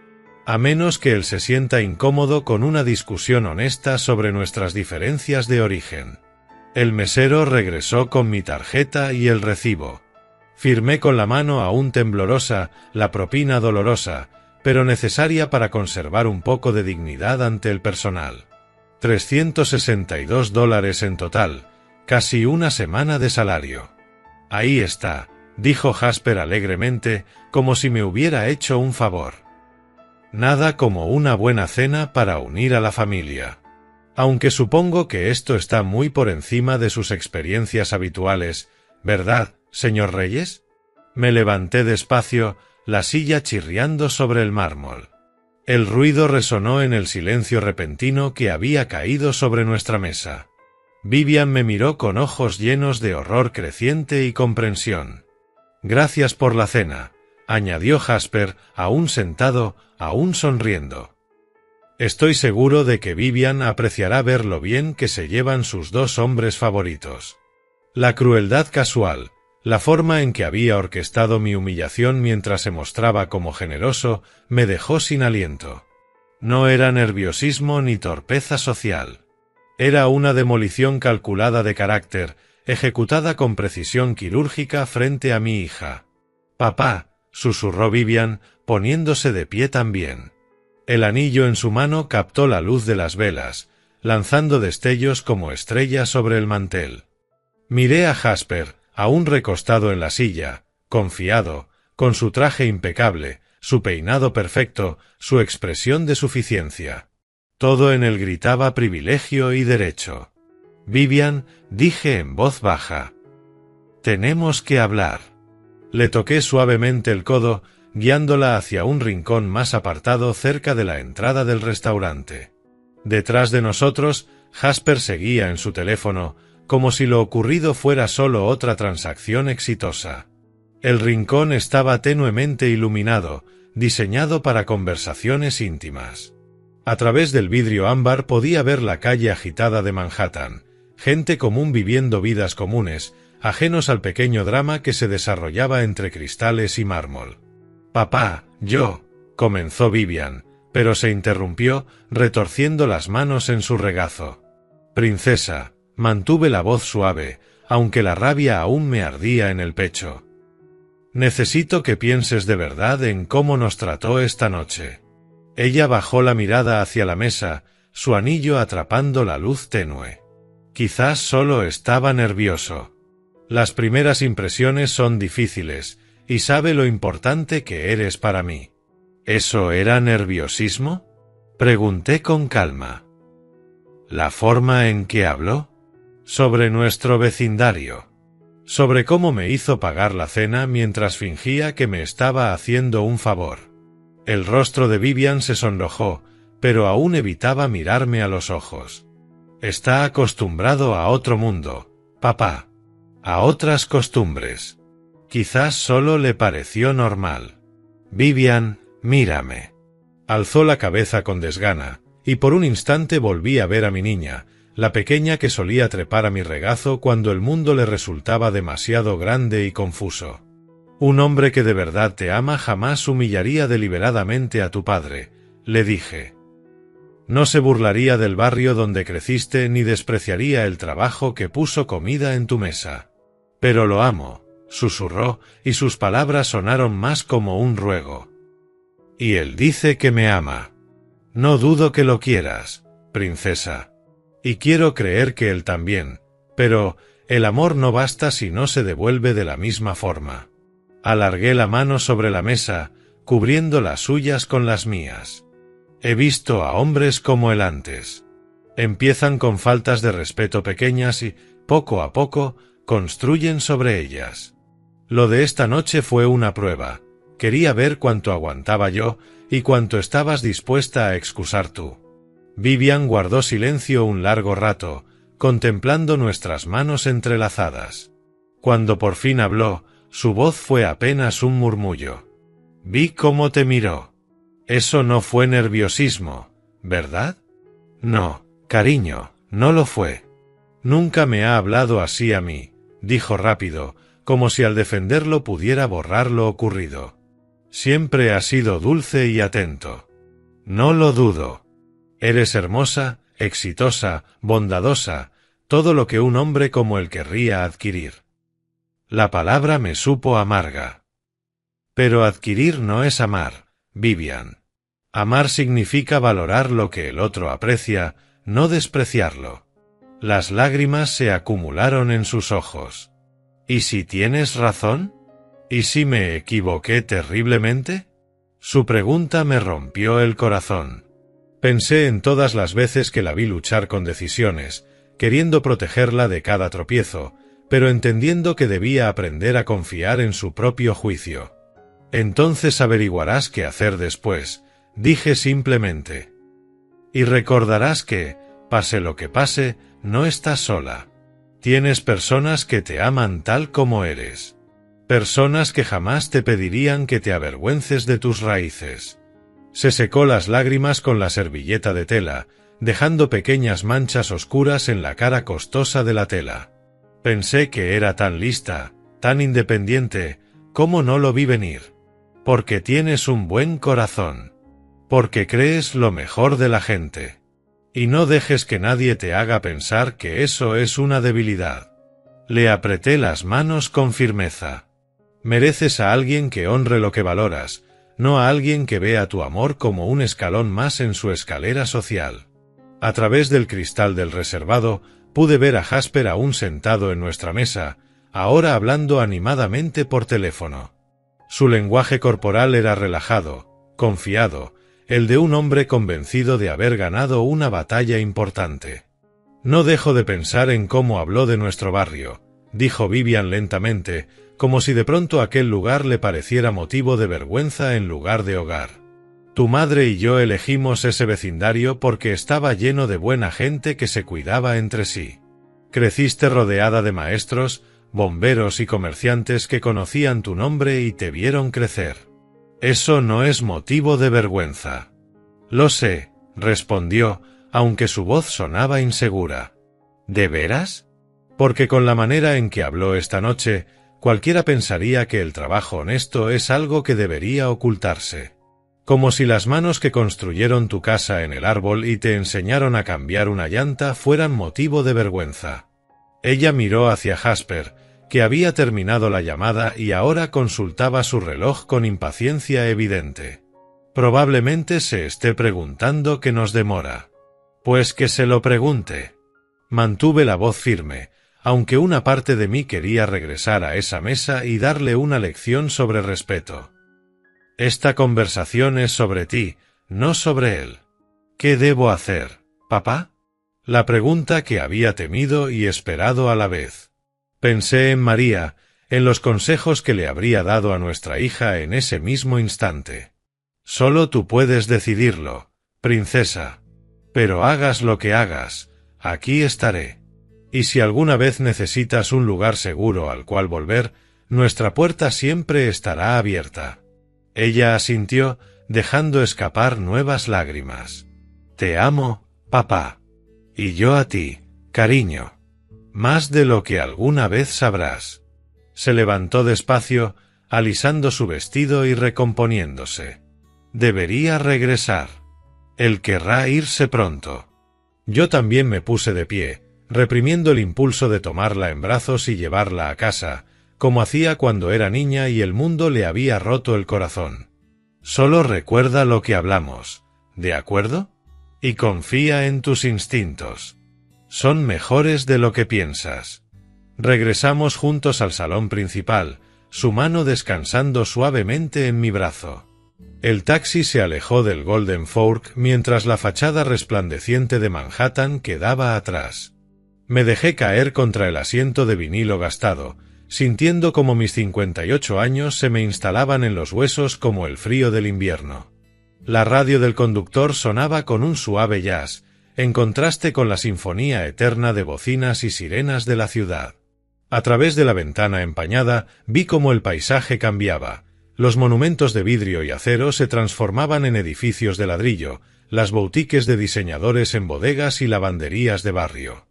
A menos que él se sienta incómodo con una discusión honesta sobre nuestras diferencias de origen. El mesero regresó con mi tarjeta y el recibo. Firmé con la mano aún temblorosa la propina dolorosa, pero necesaria para conservar un poco de dignidad ante el personal. $362 en total, casi una semana de salario. Ahí está, dijo Jasper alegremente, como si me hubiera hecho un favor. Nada como una buena cena para unir a la familia. Aunque supongo que esto está muy por encima de sus experiencias habituales, ¿verdad, señor Reyes? Me levanté despacio, la silla chirriando sobre el mármol. El ruido resonó en el silencio repentino que había caído sobre nuestra mesa. Vivian me miró con ojos llenos de horror creciente y comprensión. Gracias por la cena, añadió Jasper, aún sentado, aún sonriendo. Estoy seguro de que Vivian apreciará ver lo bien que se llevan sus dos hombres favoritos. La crueldad casual, la forma en que había orquestado mi humillación mientras se mostraba como generoso, me dejó sin aliento. No era nerviosismo ni torpeza social. Era una demolición calculada de carácter, ejecutada con precisión quirúrgica frente a mi hija. «Papá», susurró Vivian, poniéndose de pie también. El anillo en su mano captó la luz de las velas, lanzando destellos como estrellas sobre el mantel. Miré a Jasper, aún recostado en la silla, confiado, con su traje impecable, su peinado perfecto, su expresión de suficiencia. Todo en él gritaba privilegio y derecho. «Vivian», dije en voz baja. «Tenemos que hablar». Le toqué suavemente el codo, guiándola hacia un rincón más apartado cerca de la entrada del restaurante. Detrás de nosotros, Jasper seguía en su teléfono, como si lo ocurrido fuera solo otra transacción exitosa. El rincón estaba tenuemente iluminado, diseñado para conversaciones íntimas. A través del vidrio ámbar podía ver la calle agitada de Manhattan, gente común viviendo vidas comunes, ajenos al pequeño drama que se desarrollaba entre cristales y mármol. «Papá, comenzó Vivian, pero se interrumpió, retorciendo las manos en su regazo. «Princesa», mantuve la voz suave, aunque la rabia aún me ardía en el pecho. «Necesito que pienses de verdad en cómo nos trató esta noche». Ella bajó la mirada hacia la mesa, su anillo atrapando la luz tenue. Quizás solo estaba nervioso. Las primeras impresiones son difíciles, y sabe lo importante que eres para mí. ¿Eso era nerviosismo?, pregunté con calma. ¿La forma en que habló? Sobre nuestro vecindario. Sobre cómo me hizo pagar la cena mientras fingía que me estaba haciendo un favor. El rostro de Vivian se sonrojó, pero aún evitaba mirarme a los ojos. Está acostumbrado a otro mundo, papá. A otras costumbres. Quizás solo le pareció normal. Vivian, mírame. Alzó la cabeza con desgana, y por un instante volví a ver a mi niña, la pequeña que solía trepar a mi regazo cuando el mundo le resultaba demasiado grande y confuso. Un hombre que de verdad te ama jamás humillaría deliberadamente a tu padre, le dije. No se burlaría del barrio donde creciste ni despreciaría el trabajo que puso comida en tu mesa. Pero lo amo, susurró, y sus palabras sonaron más como un ruego. Y él dice que me ama. No dudo que lo quieras, princesa. Y quiero creer que él también, pero el amor no basta si no se devuelve de la misma forma. Alargué la mano sobre la mesa, cubriendo las suyas con las mías. He visto a hombres como él antes. Empiezan con faltas de respeto pequeñas y, poco a poco, construyen sobre ellas. Lo de esta noche fue una prueba. Quería ver cuánto aguantaba yo y cuánto estabas dispuesta a excusar tú. Vivian guardó silencio un largo rato, contemplando nuestras manos entrelazadas. Cuando por fin habló, su voz fue apenas un murmullo. Vi cómo te miró. Eso no fue nerviosismo, ¿verdad? No, cariño, no lo fue. Nunca me ha hablado así a mí, dijo rápido, como si al defenderlo pudiera borrar lo ocurrido. Siempre ha sido dulce y atento. No lo dudo. Eres hermosa, exitosa, bondadosa, todo lo que un hombre como él querría adquirir. La palabra me supo amarga. Pero adquirir no es amar, Vivian. Amar significa valorar lo que el otro aprecia, no despreciarlo. Las lágrimas se acumularon en sus ojos. ¿Y si tienes razón? ¿Y si me equivoqué terriblemente? Su pregunta me rompió el corazón. Pensé en todas las veces que la vi luchar con decisiones, queriendo protegerla de cada tropiezo, pero entendiendo que debía aprender a confiar en su propio juicio. Entonces averiguarás qué hacer después, dije simplemente. Y recordarás que, pase lo que pase, no estás sola. Tienes personas que te aman tal como eres. Personas que jamás te pedirían que te avergüences de tus raíces. Se secó las lágrimas con la servilleta de tela, dejando pequeñas manchas oscuras en la cara costosa de la tela. Pensé que era tan lista, tan independiente, ¿cómo no lo vi venir? Porque tienes un buen corazón. Porque crees lo mejor de la gente. Y no dejes que nadie te haga pensar que eso es una debilidad. Le apreté las manos con firmeza. Mereces a alguien que honre lo que valoras, no a alguien que vea tu amor como un escalón más en su escalera social. A través del cristal del reservado, pude ver a Jasper aún sentado en nuestra mesa, ahora hablando animadamente por teléfono. Su lenguaje corporal era relajado, confiado, el de un hombre convencido de haber ganado una batalla importante. No dejo de pensar en cómo habló de nuestro barrio, dijo Vivian lentamente, como si de pronto aquel lugar le pareciera motivo de vergüenza en lugar de hogar. Tu madre y yo elegimos ese vecindario porque estaba lleno de buena gente que se cuidaba entre sí. Creciste rodeada de maestros, bomberos y comerciantes que conocían tu nombre y te vieron crecer. Eso no es motivo de vergüenza. Lo sé, respondió, aunque su voz sonaba insegura. ¿De veras? Porque con la manera en que habló esta noche, cualquiera pensaría que el trabajo honesto es algo que debería ocultarse. Como si las manos que construyeron tu casa en el árbol y te enseñaron a cambiar una llanta fueran motivo de vergüenza. Ella miró hacia Jasper, que había terminado la llamada y ahora consultaba su reloj con impaciencia evidente. Probablemente se esté preguntando qué nos demora. Pues que se lo pregunte. Mantuve la voz firme, aunque una parte de mí quería regresar a esa mesa y darle una lección sobre respeto. Esta conversación es sobre ti, no sobre él. ¿Qué debo hacer, papá? La pregunta que había temido y esperado a la vez. Pensé en María, en los consejos que le habría dado a nuestra hija en ese mismo instante. Solo tú puedes decidirlo, princesa. Pero hagas lo que hagas, aquí estaré. Y si alguna vez necesitas un lugar seguro al cual volver, nuestra puerta siempre estará abierta. Ella asintió, dejando escapar nuevas lágrimas. Te amo, papá. Y yo a ti, Cariño. Más de lo que alguna vez sabrás. Se levantó despacio, alisando su vestido y recomponiéndose. Debería regresar. Él querrá irse pronto. Yo también me puse de pie, reprimiendo el impulso de tomarla en brazos y llevarla a casa, como hacía cuando era niña y el mundo le había roto el corazón. Solo recuerda lo que hablamos, ¿de acuerdo? Y confía en tus instintos. Son mejores de lo que piensas. Regresamos juntos al salón principal, su mano descansando suavemente en mi brazo. El taxi se alejó del Golden Fork mientras la fachada resplandeciente de Manhattan quedaba atrás. Me dejé caer contra el asiento de vinilo gastado, sintiendo como mis 58 años se me instalaban en los huesos como el frío del invierno. La radio del conductor sonaba con un suave jazz, en contraste con la sinfonía eterna de bocinas y sirenas de la ciudad. A través de la ventana empañada vi cómo el paisaje cambiaba. Los monumentos de vidrio y acero se transformaban en edificios de ladrillo, las boutiques de diseñadores en bodegas y lavanderías de barrio.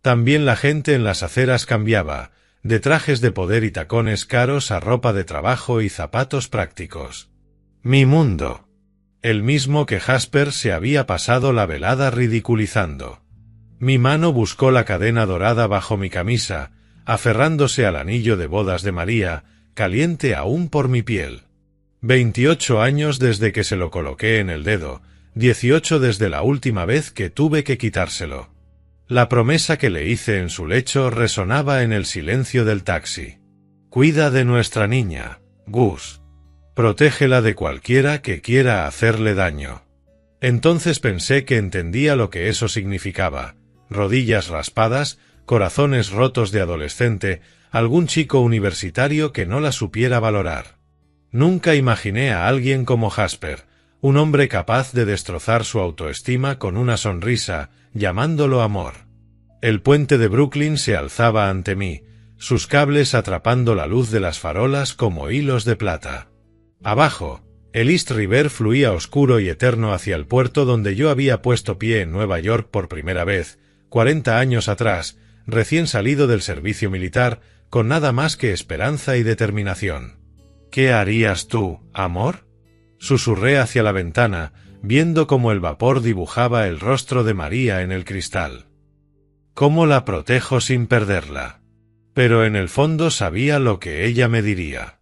También la gente en las aceras cambiaba, de trajes de poder y tacones caros a ropa de trabajo y zapatos prácticos. Mi mundo. El mismo que Jasper se había pasado la velada ridiculizando. Mi mano buscó la cadena dorada bajo mi camisa, aferrándose al anillo de bodas de María, caliente aún por mi piel. 28 años desde que se lo coloqué en el dedo, 18 desde la última vez que tuve que quitárselo. La promesa que le hice en su lecho resonaba en el silencio del taxi. Cuida de nuestra niña, Gus. Protégela de cualquiera que quiera hacerle daño. Entonces pensé que entendía lo que eso significaba. Rodillas raspadas, corazones rotos de adolescente, algún chico universitario que no la supiera valorar. Nunca imaginé a alguien como Jasper, un hombre capaz de destrozar su autoestima con una sonrisa, llamándolo amor. El puente de Brooklyn se alzaba ante mí, sus cables atrapando la luz de las farolas como hilos de plata. Abajo, el East River fluía oscuro y eterno hacia el puerto donde yo había puesto pie en Nueva York por primera vez, 40 años atrás, recién salido del servicio militar, con nada más que esperanza y determinación. ¿Qué harías tú, amor? Susurré hacia la ventana, viendo cómo el vapor dibujaba el rostro de María en el cristal. ¿Cómo la protejo sin perderla? Pero en el fondo sabía lo que ella me diría.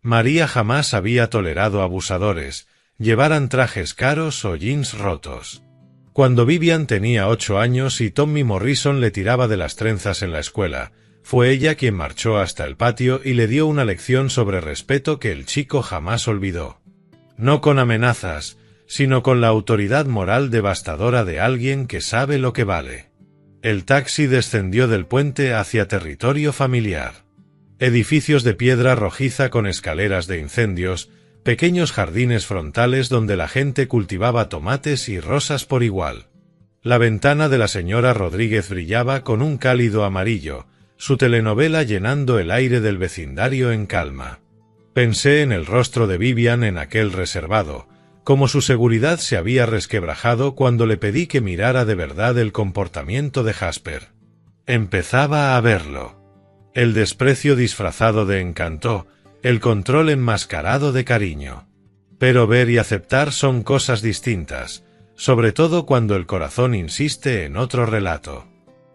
María jamás había tolerado abusadores, llevaran trajes caros o jeans rotos. Cuando Vivian tenía 8 años y Tommy Morrison le tiraba de las trenzas en la escuela, fue ella quien marchó hasta el patio y le dio una lección sobre respeto que el chico jamás olvidó. No con amenazas, sino con la autoridad moral devastadora de alguien que sabe lo que vale. El taxi descendió del puente hacia territorio familiar. Edificios de piedra rojiza con escaleras de incendios, pequeños jardines frontales donde la gente cultivaba tomates y rosas por igual. La ventana de la señora Rodríguez brillaba con un cálido amarillo, su telenovela llenando el aire del vecindario en calma. Pensé en el rostro de Vivian en aquel reservado, como su seguridad se había resquebrajado cuando le pedí que mirara de verdad el comportamiento de Jasper. Empezaba a verlo. El desprecio disfrazado de encanto, el control enmascarado de cariño. Pero ver y aceptar son cosas distintas, sobre todo cuando el corazón insiste en otro relato.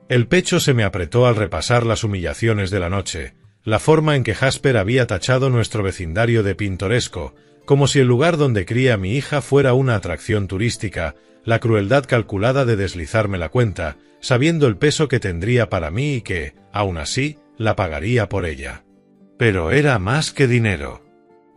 El pecho se me apretó al repasar las humillaciones de la noche, la forma en que Jasper había tachado nuestro vecindario de pintoresco, como si el lugar donde cría a mi hija fuera una atracción turística, la crueldad calculada de deslizarme la cuenta, sabiendo el peso que tendría para mí y que, aún así, la pagaría por ella. Pero era más que dinero.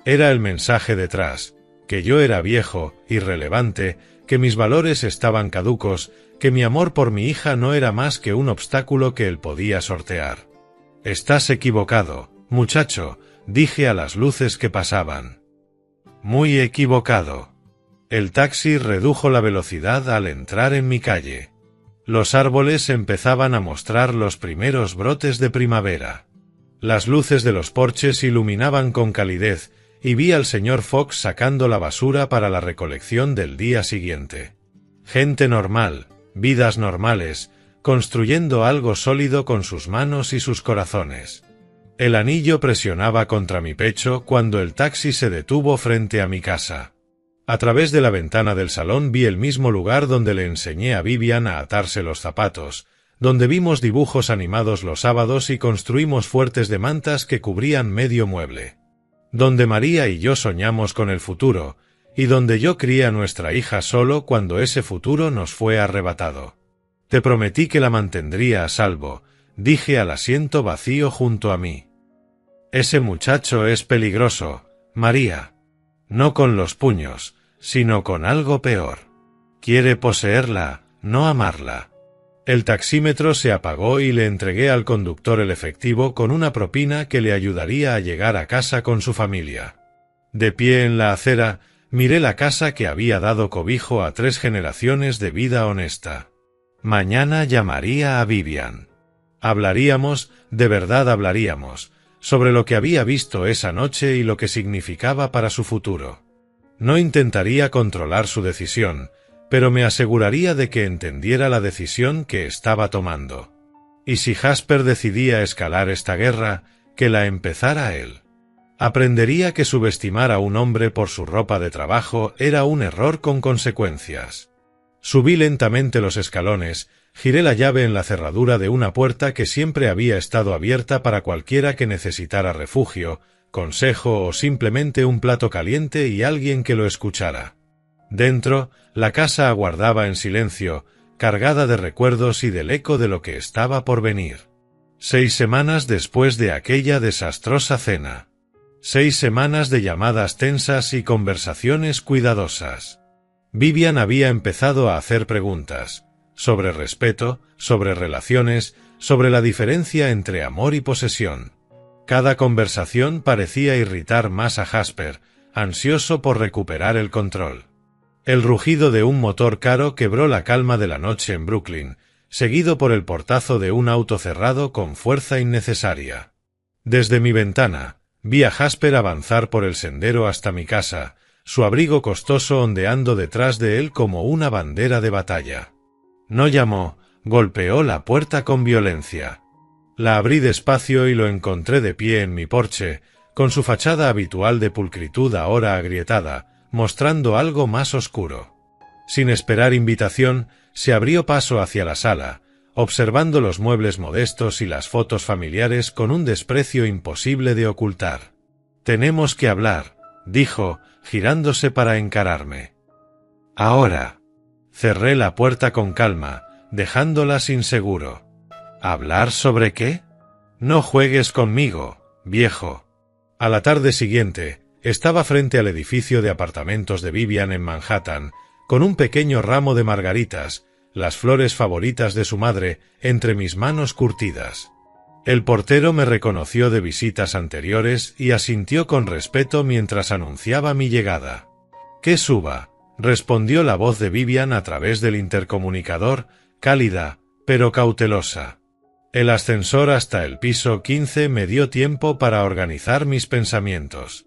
Era el mensaje detrás, que yo era viejo, irrelevante, que mis valores estaban caducos, que mi amor por mi hija no era más que un obstáculo que él podía sortear. Estás equivocado, muchacho, dije a las luces que pasaban. Muy equivocado. El taxi redujo la velocidad al entrar en mi calle. Los árboles empezaban a mostrar los primeros brotes de primavera. Las luces de los porches iluminaban con calidez, y vi al señor Fox sacando la basura para la recolección del día siguiente. Gente normal, vidas normales, construyendo algo sólido con sus manos y sus corazones. El anillo presionaba contra mi pecho cuando el taxi se detuvo frente a mi casa. A través de la ventana del salón vi el mismo lugar donde le enseñé a Vivian a atarse los zapatos, donde vimos dibujos animados los sábados y construimos fuertes de mantas que cubrían medio mueble. Donde María y yo soñamos con el futuro, y donde yo crié a nuestra hija solo cuando ese futuro nos fue arrebatado. Te prometí que la mantendría a salvo, dije al asiento vacío junto a mí. Ese muchacho es peligroso, María. No con los puños, sino con algo peor. Quiere poseerla, no amarla. El taxímetro se apagó y le entregué al conductor el efectivo con una propina que le ayudaría a llegar a casa con su familia. De pie en la acera, miré la casa que había dado cobijo a 3 generaciones de vida honesta. Mañana llamaría a Vivian. Hablaríamos, de verdad hablaríamos, sobre lo que había visto esa noche y lo que significaba para su futuro. No intentaría controlar su decisión, pero me aseguraría de que entendiera la decisión que estaba tomando. Y si Jasper decidía escalar esta guerra, que la empezara él. Aprendería que subestimar a un hombre por su ropa de trabajo era un error con consecuencias. Subí lentamente los escalones, giré la llave en la cerradura de una puerta que siempre había estado abierta para cualquiera que necesitara refugio, consejo o simplemente un plato caliente y alguien que lo escuchara. Dentro, la casa aguardaba en silencio, cargada de recuerdos y del eco de lo que estaba por venir. 6 semanas después de aquella desastrosa cena. 6 semanas de llamadas tensas y conversaciones cuidadosas. Vivian había empezado a hacer preguntas. Sobre respeto, sobre relaciones, sobre la diferencia entre amor y posesión. Cada conversación parecía irritar más a Jasper, ansioso por recuperar el control. El rugido de un motor caro quebró la calma de la noche en Brooklyn, seguido por el portazo de un auto cerrado con fuerza innecesaria. Desde mi ventana, vi a Jasper avanzar por el sendero hasta mi casa, su abrigo costoso ondeando detrás de él como una bandera de batalla. No llamó, golpeó la puerta con violencia. La abrí despacio y lo encontré de pie en mi porche, con su fachada habitual de pulcritud ahora agrietada, mostrando algo más oscuro. Sin esperar invitación, se abrió paso hacia la sala, observando los muebles modestos y las fotos familiares con un desprecio imposible de ocultar. «Tenemos que hablar», dijo, girándose para encararme. «Ahora». Cerré la puerta con calma, dejándola sin seguro. ¿Hablar sobre qué? No juegues conmigo, viejo. A la tarde siguiente, estaba frente al edificio de apartamentos de Vivian en Manhattan, con un pequeño ramo de margaritas, las flores favoritas de su madre, entre mis manos curtidas. El portero me reconoció de visitas anteriores y asintió con respeto mientras anunciaba mi llegada. «Que suba», respondió la voz de Vivian a través del intercomunicador, cálida, pero cautelosa. El ascensor hasta el piso 15 me dio tiempo para organizar mis pensamientos.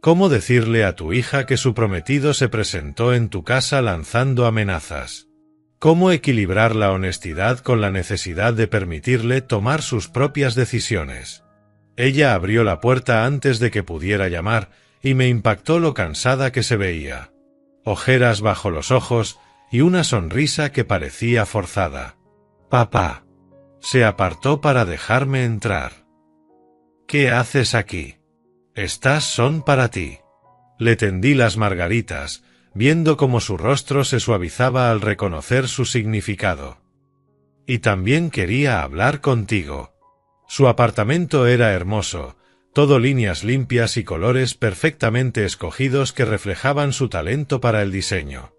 ¿Cómo decirle a tu hija que su prometido se presentó en tu casa lanzando amenazas? ¿Cómo equilibrar la honestidad con la necesidad de permitirle tomar sus propias decisiones? Ella abrió la puerta antes de que pudiera llamar y me impactó lo cansada que se veía. Ojeras bajo los ojos y una sonrisa que parecía forzada. «Papá». Se apartó para dejarme entrar. «¿Qué haces aquí? Estas son para ti». Le tendí las margaritas, viendo cómo su rostro se suavizaba al reconocer su significado. «Y también quería hablar contigo». Su apartamento era hermoso, todo líneas limpias y colores perfectamente escogidos que reflejaban su talento para el diseño.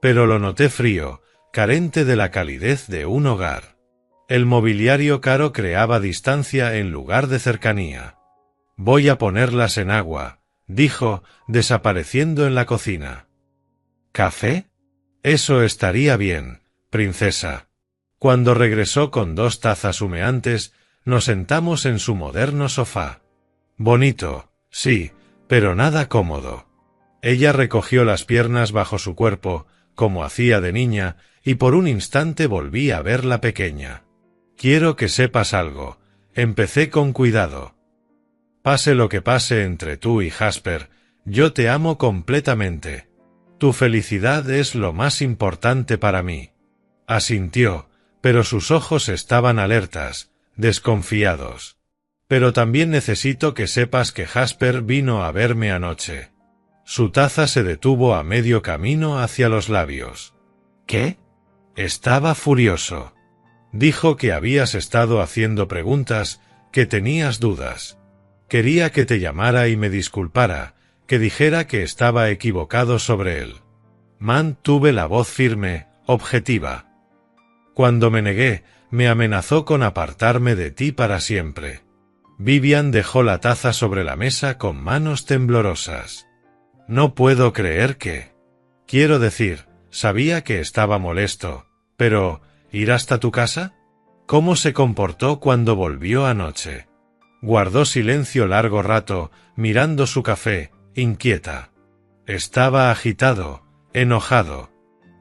Pero lo noté frío, carente de la calidez de un hogar. El mobiliario caro creaba distancia en lugar de cercanía. «Voy a ponerlas en agua», dijo, desapareciendo en la cocina. «¿Café? Eso estaría bien, princesa». Cuando regresó con 2 tazas humeantes, nos sentamos en su moderno sofá. Bonito, sí, pero nada cómodo. Ella recogió las piernas bajo su cuerpo, como hacía de niña, y por un instante volví a verla pequeña. Quiero que sepas algo. Empecé con cuidado. Pase lo que pase entre tú y Jasper, yo te amo completamente. Tu felicidad es lo más importante para mí. Asintió, pero sus ojos estaban alertas, desconfiados. Pero también necesito que sepas que Jasper vino a verme anoche. Su taza se detuvo a medio camino hacia los labios. ¿Qué? Estaba furioso. Dijo que habías estado haciendo preguntas, que tenías dudas. Quería que te llamara y me disculpara, que dijera que estaba equivocado sobre él. Mantuve la voz firme, objetiva. Cuando me negué, me amenazó con apartarme de ti para siempre. Vivian dejó la taza sobre la mesa con manos temblorosas. No puedo creer que... Quiero decir, sabía que estaba molesto, pero ¿ir hasta tu casa? ¿Cómo se comportó cuando volvió anoche? Guardó silencio largo rato, mirando su café, inquieta. Estaba agitado, enojado.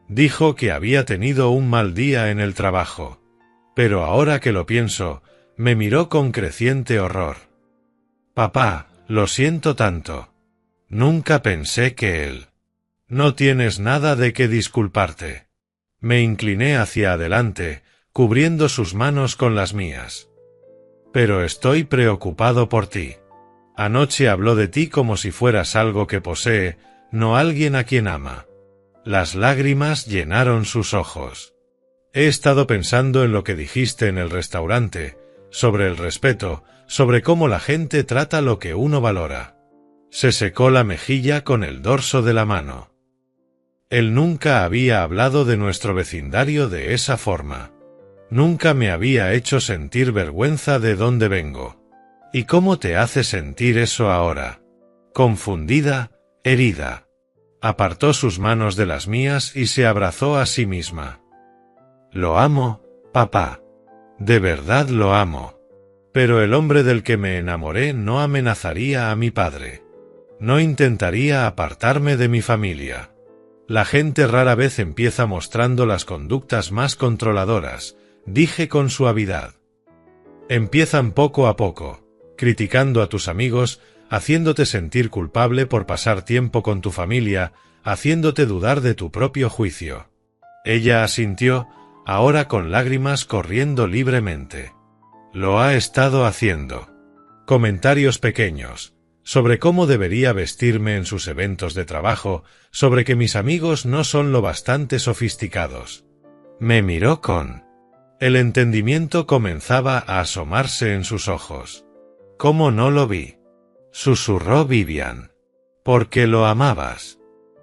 Dijo que había tenido un mal día en el trabajo. Pero ahora que lo pienso, me miró con creciente horror. Papá, lo siento tanto. Nunca pensé que él... No tienes nada de qué disculparte. Me incliné hacia adelante, cubriendo sus manos con las mías. Pero estoy preocupado por ti. Anoche habló de ti como si fueras algo que posee, no alguien a quien ama. Las lágrimas llenaron sus ojos. He estado pensando en lo que dijiste en el restaurante, sobre el respeto, sobre cómo la gente trata lo que uno valora. Se secó la mejilla con el dorso de la mano. Él nunca había hablado de nuestro vecindario de esa forma. Nunca me había hecho sentir vergüenza de dónde vengo. ¿Y cómo te hace sentir eso ahora? Confundida, herida. Apartó sus manos de las mías y se abrazó a sí misma. Lo amo, papá. De verdad lo amo. Pero el hombre del que me enamoré no amenazaría a mi padre. No intentaría apartarme de mi familia. La gente rara vez empieza mostrando las conductas más controladoras, dije con suavidad. Empiezan poco a poco, criticando a tus amigos, haciéndote sentir culpable por pasar tiempo con tu familia, haciéndote dudar de tu propio juicio. Ella asintió, ahora con lágrimas corriendo libremente. Lo ha estado haciendo. Comentarios pequeños, sobre cómo debería vestirme en sus eventos de trabajo, sobre que mis amigos no son lo bastante sofisticados. Me miró con... El entendimiento comenzaba a asomarse en sus ojos. ¿Cómo no lo vi? Susurró Vivian. Porque lo amabas.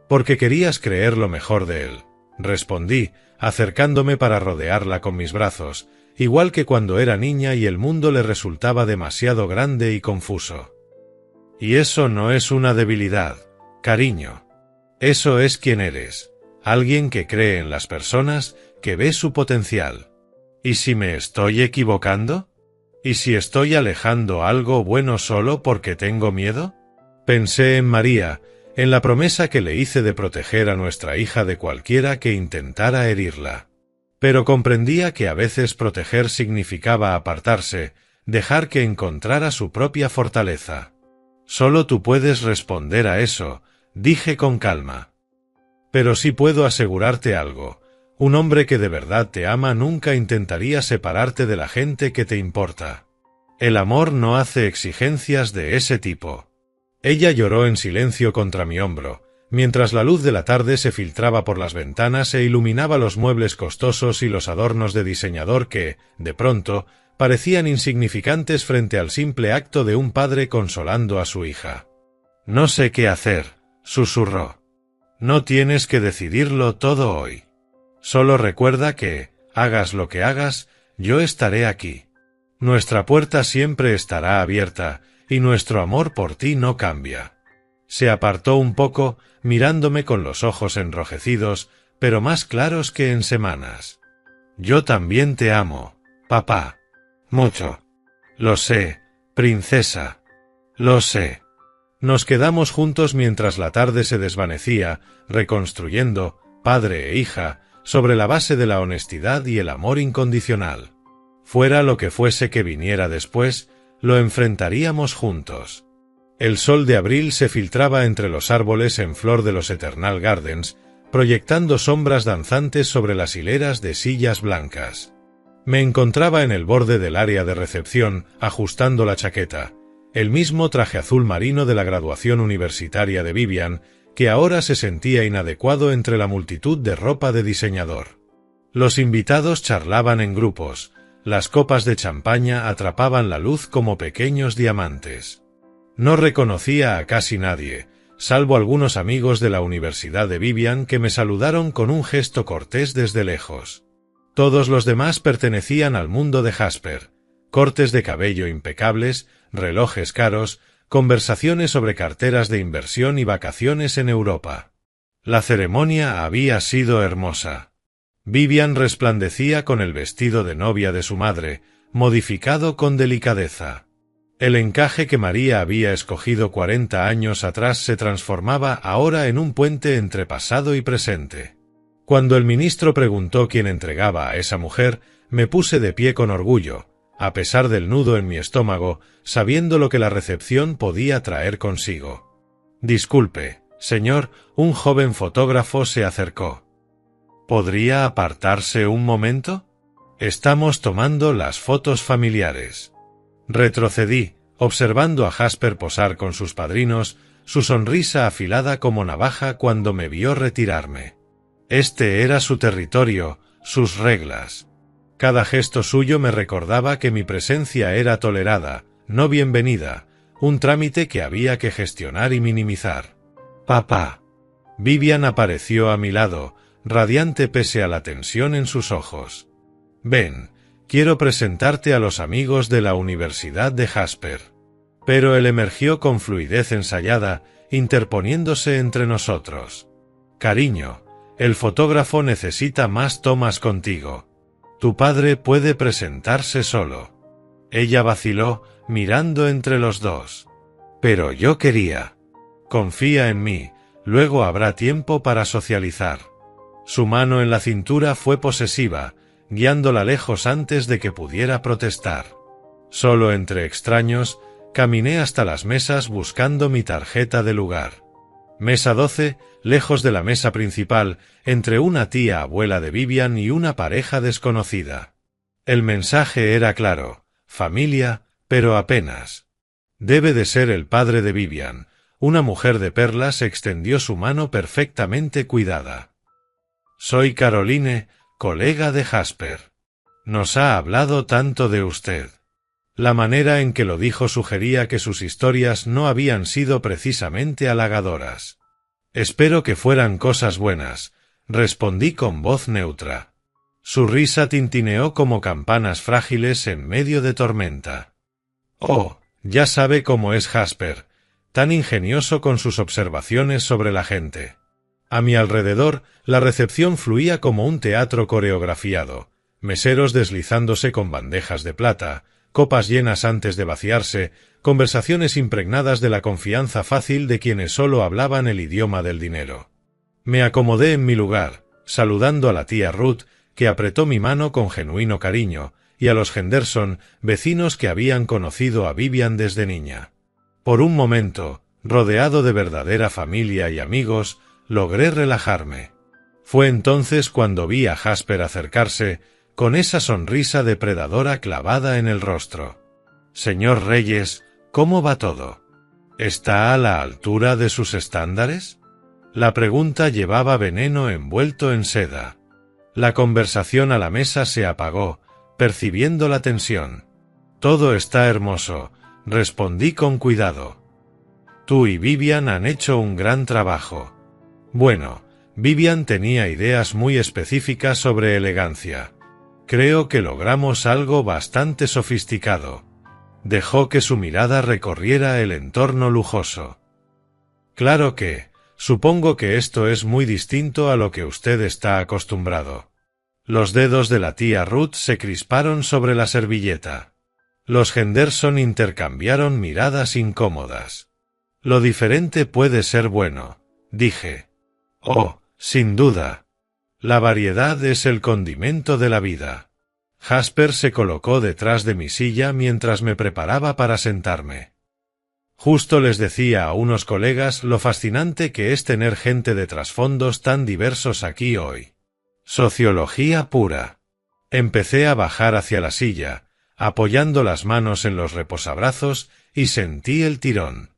Porque querías creer lo mejor de él, respondí, acercándome para rodearla con mis brazos, igual que cuando era niña y el mundo le resultaba demasiado grande y confuso. Y eso no es una debilidad, cariño. Eso es quien eres, alguien que cree en las personas, que ve su potencial. ¿Y si me estoy equivocando? ¿Y si estoy alejando algo bueno solo porque tengo miedo? Pensé en María, en la promesa que le hice de proteger a nuestra hija de cualquiera que intentara herirla. Pero comprendía que a veces proteger significaba apartarse, dejar que encontrara su propia fortaleza. Solo tú puedes responder a eso, dije con calma. Pero sí puedo asegurarte algo. Un hombre que de verdad te ama nunca intentaría separarte de la gente que te importa. El amor no hace exigencias de ese tipo. Ella lloró en silencio contra mi hombro, mientras la luz de la tarde se filtraba por las ventanas e iluminaba los muebles costosos y los adornos de diseñador que, de pronto, parecían insignificantes frente al simple acto de un padre consolando a su hija. No sé qué hacer, susurró. No tienes que decidirlo todo hoy. Solo recuerda que, hagas lo que hagas, yo estaré aquí. Nuestra puerta siempre estará abierta, y nuestro amor por ti no cambia. Se apartó un poco, mirándome con los ojos enrojecidos, pero más claros que en semanas. Yo también te amo, papá. Mucho. Lo sé, princesa. Lo sé. Nos quedamos juntos mientras la tarde se desvanecía, reconstruyendo, padre e hija, sobre la base de la honestidad y el amor incondicional. Fuera lo que fuese que viniera después, lo enfrentaríamos juntos. El sol de abril se filtraba entre los árboles en flor de los Eternal Gardens, proyectando sombras danzantes sobre las hileras de sillas blancas. Me encontraba en el borde del área de recepción, ajustando la chaqueta, el mismo traje azul marino de la graduación universitaria de Vivian, que ahora se sentía inadecuado entre la multitud de ropa de diseñador. Los invitados charlaban en grupos, las copas de champaña atrapaban la luz como pequeños diamantes. No reconocía a casi nadie, salvo algunos amigos de la Universidad de Vivian que me saludaron con un gesto cortés desde lejos. Todos los demás pertenecían al mundo de Jasper: cortes de cabello impecables, relojes caros, conversaciones sobre carteras de inversión y vacaciones en Europa. La ceremonia había sido hermosa. Vivian resplandecía con el vestido de novia de su madre, modificado con delicadeza. El encaje que María había escogido 40 años atrás se transformaba ahora en un puente entre pasado y presente. Cuando el ministro preguntó quién entregaba a esa mujer, me puse de pie con orgullo, a pesar del nudo en mi estómago, sabiendo lo que la recepción podía traer consigo. «Disculpe, señor», un joven fotógrafo se acercó. «¿Podría apartarse un momento? Estamos tomando las fotos familiares». Retrocedí, observando a Jasper posar con sus padrinos, su sonrisa afilada como navaja cuando me vio retirarme. Este era su territorio, sus reglas. Cada gesto suyo me recordaba que mi presencia era tolerada, no bienvenida, un trámite que había que gestionar y minimizar. «Papá». Vivian apareció a mi lado, radiante pese a la tensión en sus ojos. «Ven, quiero presentarte a los amigos de la Universidad de Jasper». Pero él emergió con fluidez ensayada, interponiéndose entre nosotros. «Cariño, el fotógrafo necesita más tomas contigo. Tu padre puede presentarse solo». Ella vaciló, mirando entre los dos. «Pero yo quería». «Confía en mí, luego habrá tiempo para socializar». Su mano en la cintura fue posesiva, guiándola lejos antes de que pudiera protestar. Solo entre extraños, caminé hasta las mesas buscando mi tarjeta de lugar. Mesa 12, lejos de la mesa principal, entre una tía abuela de Vivian y una pareja desconocida. El mensaje era claro: familia, pero apenas. Debe de ser el padre de Vivian. Una mujer de perlas extendió su mano perfectamente cuidada. «Soy Caroline, colega de Jasper. Nos ha hablado tanto de usted». La manera en que lo dijo sugería que sus historias no habían sido precisamente halagadoras. «Espero que fueran cosas buenas», respondí con voz neutra. Su risa tintineó como campanas frágiles en medio de tormenta. «Oh, ya sabe cómo es Jasper, tan ingenioso con sus observaciones sobre la gente». A mi alrededor, la recepción fluía como un teatro coreografiado, meseros deslizándose con bandejas de plata, copas llenas antes de vaciarse, conversaciones impregnadas de la confianza fácil de quienes solo hablaban el idioma del dinero. Me acomodé en mi lugar, saludando a la tía Ruth, que apretó mi mano con genuino cariño, y a los Henderson, vecinos que habían conocido a Vivian desde niña. Por un momento, rodeado de verdadera familia y amigos, logré relajarme. Fue entonces cuando vi a Jasper acercarse, con esa sonrisa depredadora clavada en el rostro. «Señor Reyes, ¿cómo va todo? ¿Está a la altura de sus estándares?» La pregunta llevaba veneno envuelto en seda. La conversación a la mesa se apagó, percibiendo la tensión. «Todo está hermoso», respondí con cuidado. «Tú y Vivian han hecho un gran trabajo». Bueno, Vivian tenía ideas muy específicas sobre elegancia. Creo que logramos algo bastante sofisticado. Dejó que su mirada recorriera el entorno lujoso. Claro que, supongo que esto es muy distinto a lo que usted está acostumbrado. Los dedos de la tía Ruth se crisparon sobre la servilleta. Los Henderson intercambiaron miradas incómodas. Lo diferente puede ser bueno, dije. Oh, sin duda. La variedad es el condimento de la vida. Jasper se colocó detrás de mi silla mientras me preparaba para sentarme. Justo les decía a unos colegas lo fascinante que es tener gente de trasfondos tan diversos aquí hoy. Sociología pura. Empecé a bajar hacia la silla, apoyando las manos en los reposabrazos, y sentí el tirón.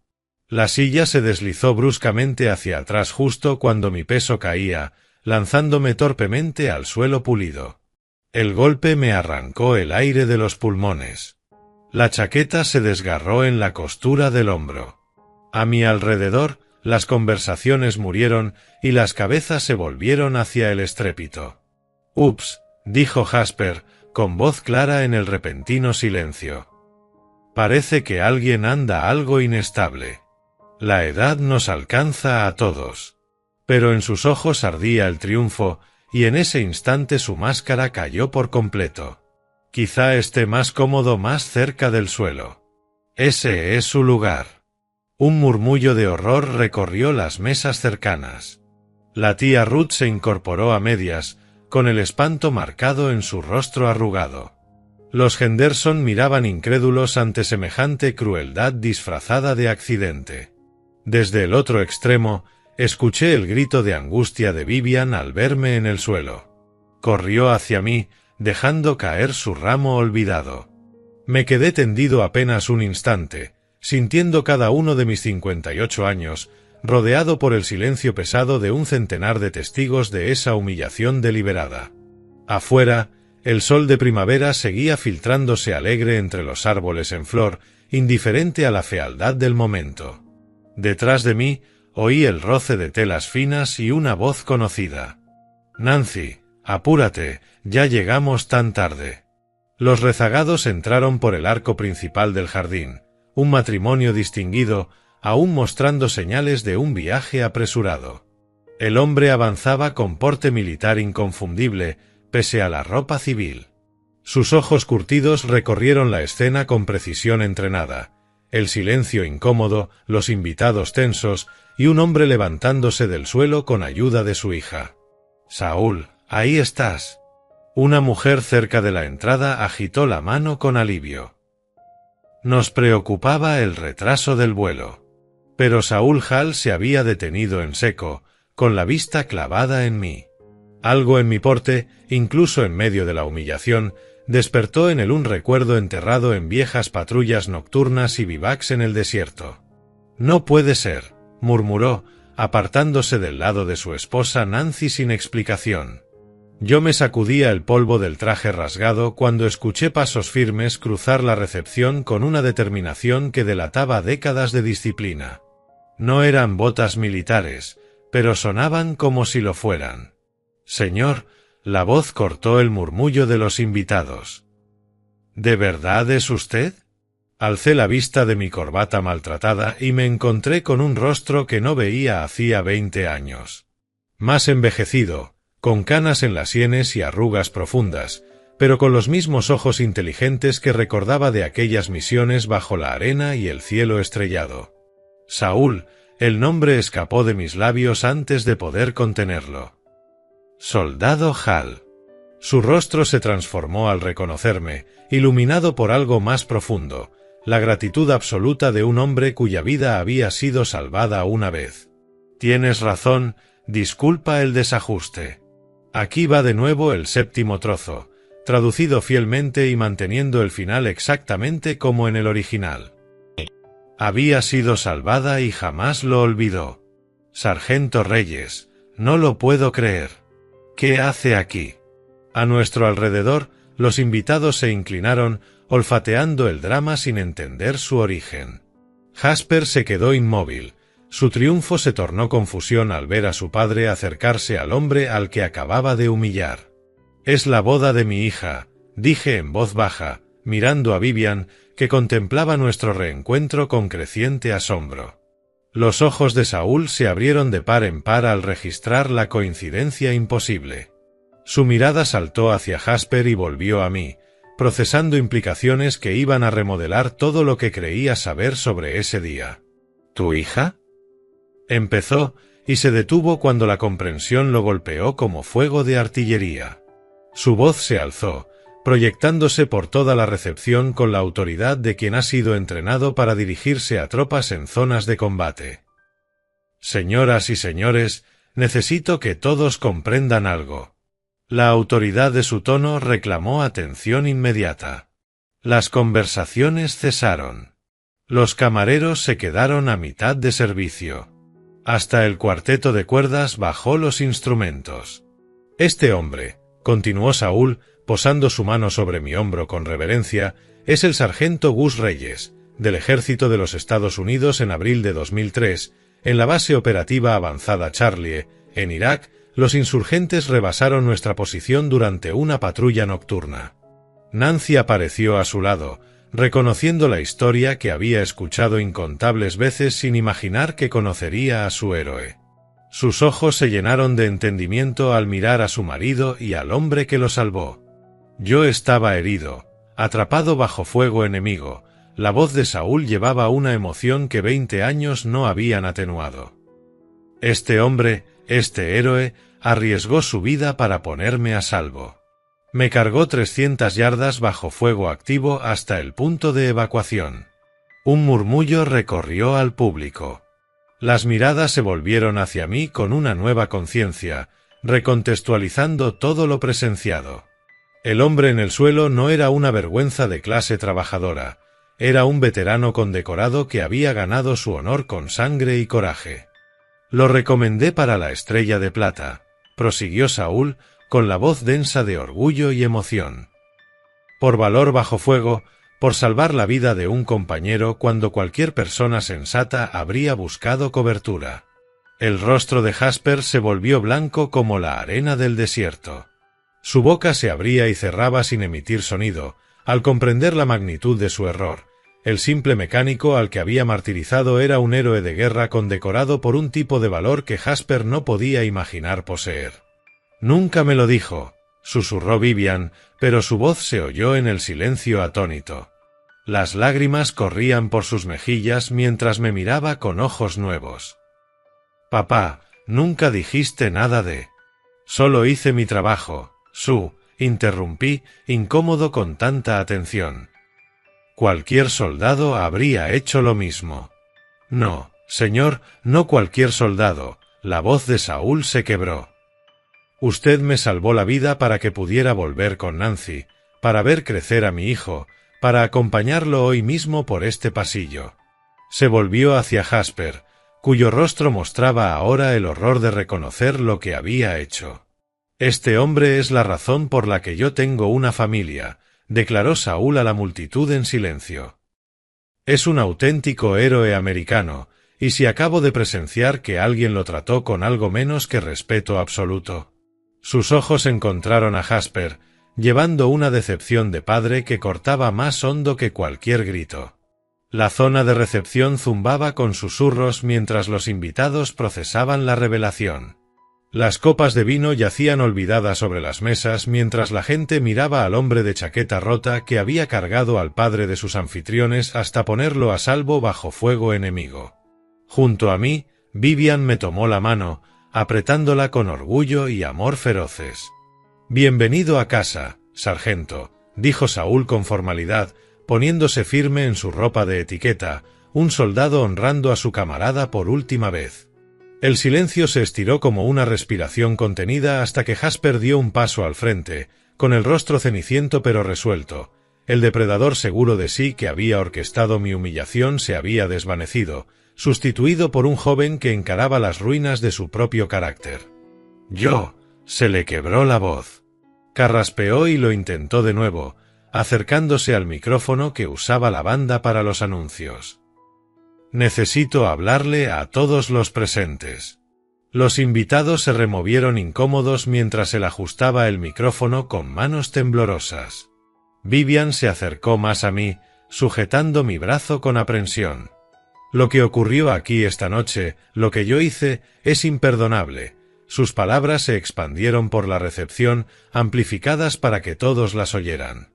La silla se deslizó bruscamente hacia atrás justo cuando mi peso caía, lanzándome torpemente al suelo pulido. El golpe me arrancó el aire de los pulmones. La chaqueta se desgarró en la costura del hombro. A mi alrededor, las conversaciones murieron y las cabezas se volvieron hacia el estrépito. «Ups», dijo Jasper, con voz clara en el repentino silencio. «Parece que alguien anda algo inestable. La edad nos alcanza a todos». Pero en sus ojos ardía el triunfo, y en ese instante su máscara cayó por completo. «Quizá esté más cómodo más cerca del suelo. Ese es su lugar». Un murmullo de horror recorrió las mesas cercanas. La tía Ruth se incorporó a medias, con el espanto marcado en su rostro arrugado. Los Henderson miraban incrédulos ante semejante crueldad disfrazada de accidente. Desde el otro extremo, escuché el grito de angustia de Vivian al verme en el suelo. Corrió hacia mí, dejando caer su ramo olvidado. Me quedé tendido apenas un instante, sintiendo cada uno de mis 58 años, rodeado por el silencio pesado de un centenar de testigos de esa humillación deliberada. Afuera, el sol de primavera seguía filtrándose alegre entre los árboles en flor, indiferente a la fealdad del momento. Detrás de mí, oí el roce de telas finas y una voz conocida. «Nancy, apúrate, ya llegamos tan tarde». Los rezagados entraron por el arco principal del jardín, un matrimonio distinguido, aún mostrando señales de un viaje apresurado. El hombre avanzaba con porte militar inconfundible, pese a la ropa civil. Sus ojos curtidos recorrieron la escena con precisión entrenada, el silencio incómodo, los invitados tensos, y un hombre levantándose del suelo con ayuda de su hija. «Saúl, ahí estás». Una mujer cerca de la entrada agitó la mano con alivio. Nos preocupaba el retraso del vuelo. Pero Saúl Hall se había detenido en seco, con la vista clavada en mí. Algo en mi porte, incluso en medio de la humillación, despertó en él un recuerdo enterrado en viejas patrullas nocturnas y bivacs en el desierto. «No puede ser», murmuró, apartándose del lado de su esposa Nancy sin explicación. Yo me sacudía el polvo del traje rasgado cuando escuché pasos firmes cruzar la recepción con una determinación que delataba décadas de disciplina. No eran botas militares, pero sonaban como si lo fueran. «Señor», la voz cortó el murmullo de los invitados. «¿De verdad es usted?» Alcé la vista de mi corbata maltratada y me encontré con un rostro que no veía hacía 20 años. Más envejecido, con canas en las sienes y arrugas profundas, pero con los mismos ojos inteligentes que recordaba de aquellas misiones bajo la arena y el cielo estrellado. «Saúl», el nombre escapó de mis labios antes de poder contenerlo. «Soldado Hall». Su rostro se transformó al reconocerme, iluminado por algo más profundo, la gratitud absoluta de un hombre cuya vida había sido salvada una vez. «Tienes razón, disculpa el desajuste. Aquí va de nuevo el séptimo trozo, traducido fielmente y manteniendo el final exactamente como en el original. Había sido salvada y jamás lo olvidó. Sargento Reyes, no lo puedo creer. ¿Qué hace aquí?» A nuestro alrededor, los invitados se inclinaron, olfateando el drama sin entender su origen. Jasper se quedó inmóvil. Su triunfo se tornó confusión al ver a su padre acercarse al hombre al que acababa de humillar. «Es la boda de mi hija», dije en voz baja, mirando a Vivian, que contemplaba nuestro reencuentro con creciente asombro. Los ojos de Saúl se abrieron de par en par al registrar la coincidencia imposible. Su mirada saltó hacia Jasper y volvió a mí, procesando implicaciones que iban a remodelar todo lo que creía saber sobre ese día. «¿Tu hija?», empezó, y se detuvo cuando la comprensión lo golpeó como fuego de artillería. Su voz se alzó, proyectándose por toda la recepción con la autoridad de quien ha sido entrenado para dirigirse a tropas en zonas de combate. Señoras y señores, necesito que todos comprendan algo. La autoridad de su tono reclamó atención inmediata. Las conversaciones cesaron. Los camareros se quedaron a mitad de servicio. Hasta el cuarteto de cuerdas bajó los instrumentos. Este hombre, continuó Saúl, posando su mano sobre mi hombro con reverencia, es el sargento Gus Reyes, del Ejército de los Estados Unidos en abril de 2003, en la base operativa avanzada Charlie, en Irak. Los insurgentes rebasaron nuestra posición durante una patrulla nocturna. Nancy apareció a su lado, reconociendo la historia que había escuchado incontables veces sin imaginar que conocería a su héroe. Sus ojos se llenaron de entendimiento al mirar a su marido y al hombre que lo salvó. Yo estaba herido, atrapado bajo fuego enemigo. La voz de Saúl llevaba una emoción que 20 años no habían atenuado. Este hombre, este héroe, arriesgó su vida para ponerme a salvo. Me cargó 300 yardas bajo fuego activo hasta el punto de evacuación. Un murmullo recorrió al público. Las miradas se volvieron hacia mí con una nueva conciencia, recontextualizando todo lo presenciado. El hombre en el suelo no era una vergüenza de clase trabajadora, era un veterano condecorado que había ganado su honor con sangre y coraje. Lo recomendé para la Estrella de Plata, prosiguió Saúl, con la voz densa de orgullo y emoción. Por valor bajo fuego, por salvar la vida de un compañero cuando cualquier persona sensata habría buscado cobertura. El rostro de Jasper se volvió blanco como la arena del desierto. Su boca se abría y cerraba sin emitir sonido, al comprender la magnitud de su error. El simple mecánico al que había martirizado era un héroe de guerra condecorado por un tipo de valor que Jasper no podía imaginar poseer. Nunca me lo dijo, susurró Vivian, pero su voz se oyó en el silencio atónito. Las lágrimas corrían por sus mejillas mientras me miraba con ojos nuevos. Papá, nunca dijiste nada de... Solo hice mi trabajo, Sue, interrumpí, incómodo con tanta atención. Cualquier soldado habría hecho lo mismo. No, señor, no cualquier soldado. La voz de Saúl se quebró. Usted me salvó la vida para que pudiera volver con Nancy, para ver crecer a mi hijo, para acompañarlo hoy mismo por este pasillo. Se volvió hacia Jasper, cuyo rostro mostraba ahora el horror de reconocer lo que había hecho. Este hombre es la razón por la que yo tengo una familia, declaró Saúl a la multitud en silencio. Es un auténtico héroe americano, y si acabo de presenciar que alguien lo trató con algo menos que respeto absoluto. Sus ojos encontraron a Jasper, llevando una decepción de padre que cortaba más hondo que cualquier grito. La zona de recepción zumbaba con susurros mientras los invitados procesaban la revelación. Las copas de vino yacían olvidadas sobre las mesas mientras la gente miraba al hombre de chaqueta rota que había cargado al padre de sus anfitriones hasta ponerlo a salvo bajo fuego enemigo. Junto a mí, Vivian me tomó la mano, apretándola con orgullo y amor feroces. «Bienvenido a casa, sargento», dijo Saúl con formalidad, poniéndose firme en su ropa de etiqueta, un soldado honrando a su camarada por última vez. El silencio se estiró como una respiración contenida hasta que Jasper dio un paso al frente, con el rostro ceniciento pero resuelto. El depredador seguro de sí que había orquestado mi humillación se había desvanecido, sustituido por un joven que encaraba las ruinas de su propio carácter. «Yo», se le quebró la voz. Carraspeó y lo intentó de nuevo, acercándose al micrófono que usaba la banda para los anuncios. «Necesito hablarle a todos los presentes». Los invitados se removieron incómodos mientras él ajustaba el micrófono con manos temblorosas. Vivian se acercó más a mí, sujetando mi brazo con aprensión. «Lo que ocurrió aquí esta noche, lo que yo hice, es imperdonable». Sus palabras se expandieron por la recepción, amplificadas para que todos las oyeran.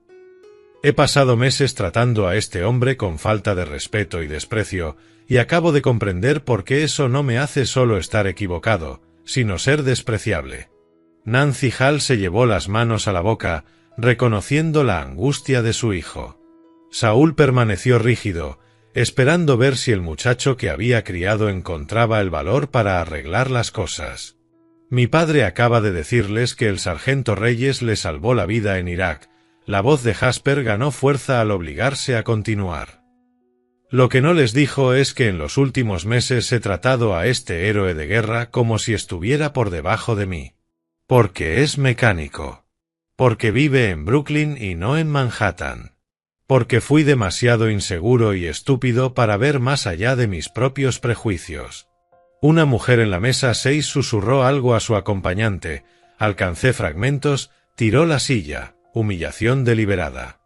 He pasado meses tratando a este hombre con falta de respeto y desprecio, y acabo de comprender por qué eso no me hace solo estar equivocado, sino ser despreciable. Nancy Hall se llevó las manos a la boca, reconociendo la angustia de su hijo. Saúl permaneció rígido, esperando ver si el muchacho que había criado encontraba el valor para arreglar las cosas. Mi padre acaba de decirles que el sargento Reyes le salvó la vida en Irak. La voz de Jasper ganó fuerza al obligarse a continuar. Lo que no les dijo es que en los últimos meses he tratado a este héroe de guerra como si estuviera por debajo de mí. Porque es mecánico. Porque vive en Brooklyn y no en Manhattan. Porque fui demasiado inseguro y estúpido para ver más allá de mis propios prejuicios. Una mujer en la mesa 6 susurró algo a su acompañante, alcancé fragmentos, tiró la silla, humillación deliberada.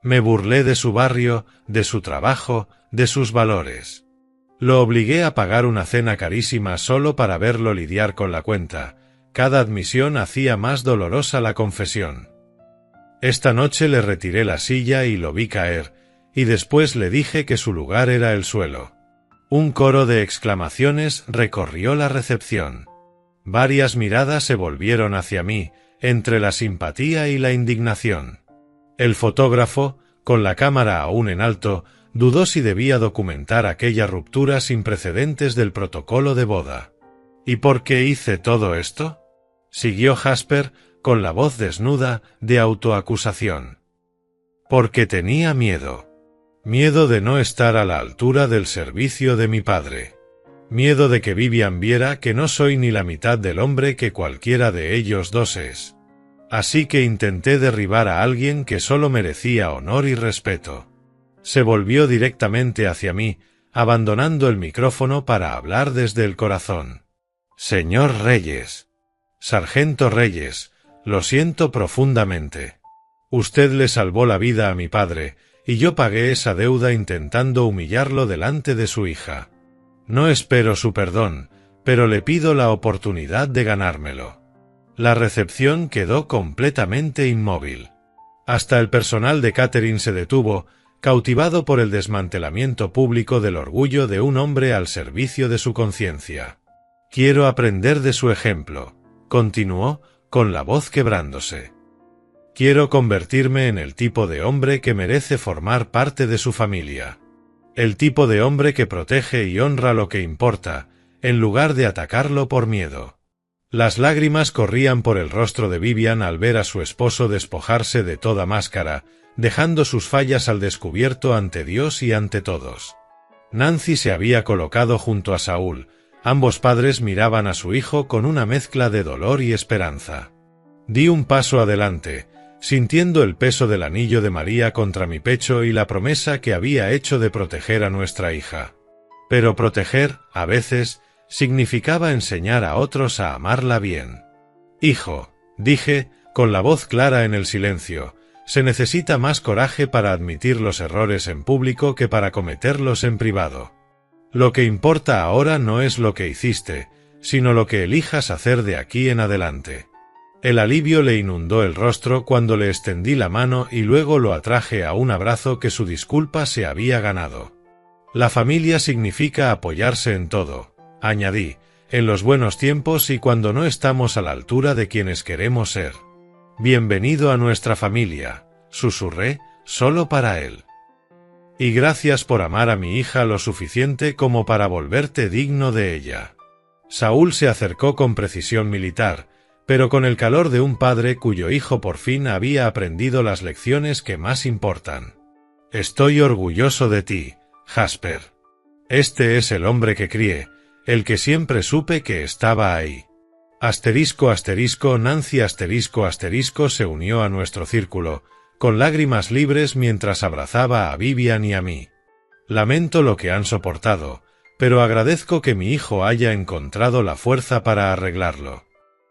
Me burlé de su barrio, de su trabajo, de sus valores. Lo obligué a pagar una cena carísima solo para verlo lidiar con la cuenta. Cada admisión hacía más dolorosa la confesión. Esta noche le retiré la silla y lo vi caer, y después le dije que su lugar era el suelo. Un coro de exclamaciones recorrió la recepción. Varias miradas se volvieron hacia mí, entre la simpatía y la indignación. El fotógrafo, con la cámara aún en alto, dudó si debía documentar aquella ruptura sin precedentes del protocolo de boda. ¿Y por qué hice todo esto?, siguió Jasper, con la voz desnuda, de autoacusación. Porque tenía miedo. Miedo de no estar a la altura del servicio de mi padre. Miedo de que Vivian viera que no soy ni la mitad del hombre que cualquiera de ellos dos es. Así que intenté derribar a alguien que solo merecía honor y respeto. Se volvió directamente hacia mí, abandonando el micrófono para hablar desde el corazón. Señor Reyes. Sargento Reyes, lo siento profundamente. Usted le salvó la vida a mi padre, y yo pagué esa deuda intentando humillarlo delante de su hija. No espero su perdón, pero le pido la oportunidad de ganármelo. La recepción quedó completamente inmóvil. Hasta el personal de catering se detuvo, cautivado por el desmantelamiento público del orgullo de un hombre al servicio de su conciencia. Quiero aprender de su ejemplo, continuó, con la voz quebrándose. Quiero convertirme en el tipo de hombre que merece formar parte de su familia. El tipo de hombre que protege y honra lo que importa, en lugar de atacarlo por miedo. Las lágrimas corrían por el rostro de Vivian al ver a su esposo despojarse de toda máscara, dejando sus fallas al descubierto ante Dios y ante todos. Nancy se había colocado junto a Saúl. Ambos padres miraban a su hijo con una mezcla de dolor y esperanza. Di un paso adelante, sintiendo el peso del anillo de María contra mi pecho y la promesa que había hecho de proteger a nuestra hija. Pero proteger, a veces, significaba enseñar a otros a amarla bien. Hijo, dije, con la voz clara en el silencio, se necesita más coraje para admitir los errores en público que para cometerlos en privado. Lo que importa ahora no es lo que hiciste, sino lo que elijas hacer de aquí en adelante. El alivio le inundó el rostro cuando le extendí la mano y luego lo atraje a un abrazo que su disculpa se había ganado. La familia significa apoyarse en todo, añadí, en los buenos tiempos y cuando no estamos a la altura de quienes queremos ser. Bienvenido a nuestra familia, susurré, solo para él. Y gracias por amar a mi hija lo suficiente como para volverte digno de ella. Saúl se acercó con precisión militar, pero con el calor de un padre cuyo hijo por fin había aprendido las lecciones que más importan. Estoy orgulloso de ti, Jasper. Este es el hombre que crié, el que siempre supe que estaba ahí. Asterisco asterisco Nancy asterisco asterisco se unió a nuestro círculo, con lágrimas libres mientras abrazaba a Vivian y a mí. Lamento lo que han soportado, pero agradezco que mi hijo haya encontrado la fuerza para arreglarlo.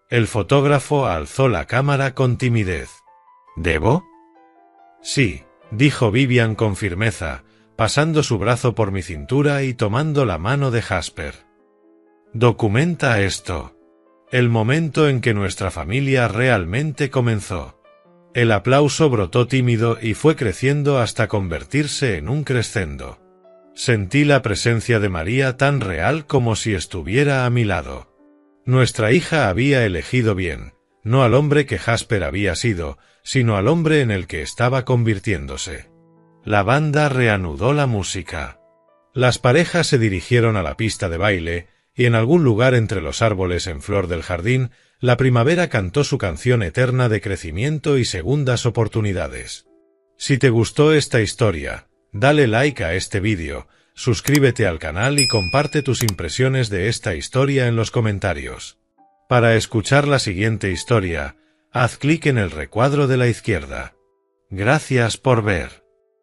El fotógrafo alzó la cámara con timidez. ¿Debo? Sí, dijo Vivian con firmeza, pasando su brazo por mi cintura y tomando la mano de Jasper. Documenta esto. El momento en que nuestra familia realmente comenzó. El aplauso brotó tímido y fue creciendo hasta convertirse en un crescendo. Sentí la presencia de María tan real como si estuviera a mi lado. Nuestra hija había elegido bien, no al hombre que Jasper había sido, sino al hombre en el que estaba convirtiéndose. La banda reanudó la música. Las parejas se dirigieron a la pista de baile, y en algún lugar entre los árboles en flor del jardín, la primavera cantó su canción eterna de crecimiento y segundas oportunidades. Si te gustó esta historia, dale like a este vídeo, suscríbete al canal y comparte tus impresiones de esta historia en los comentarios. Para escuchar la siguiente historia, haz clic en el recuadro de la izquierda. Gracias por ver.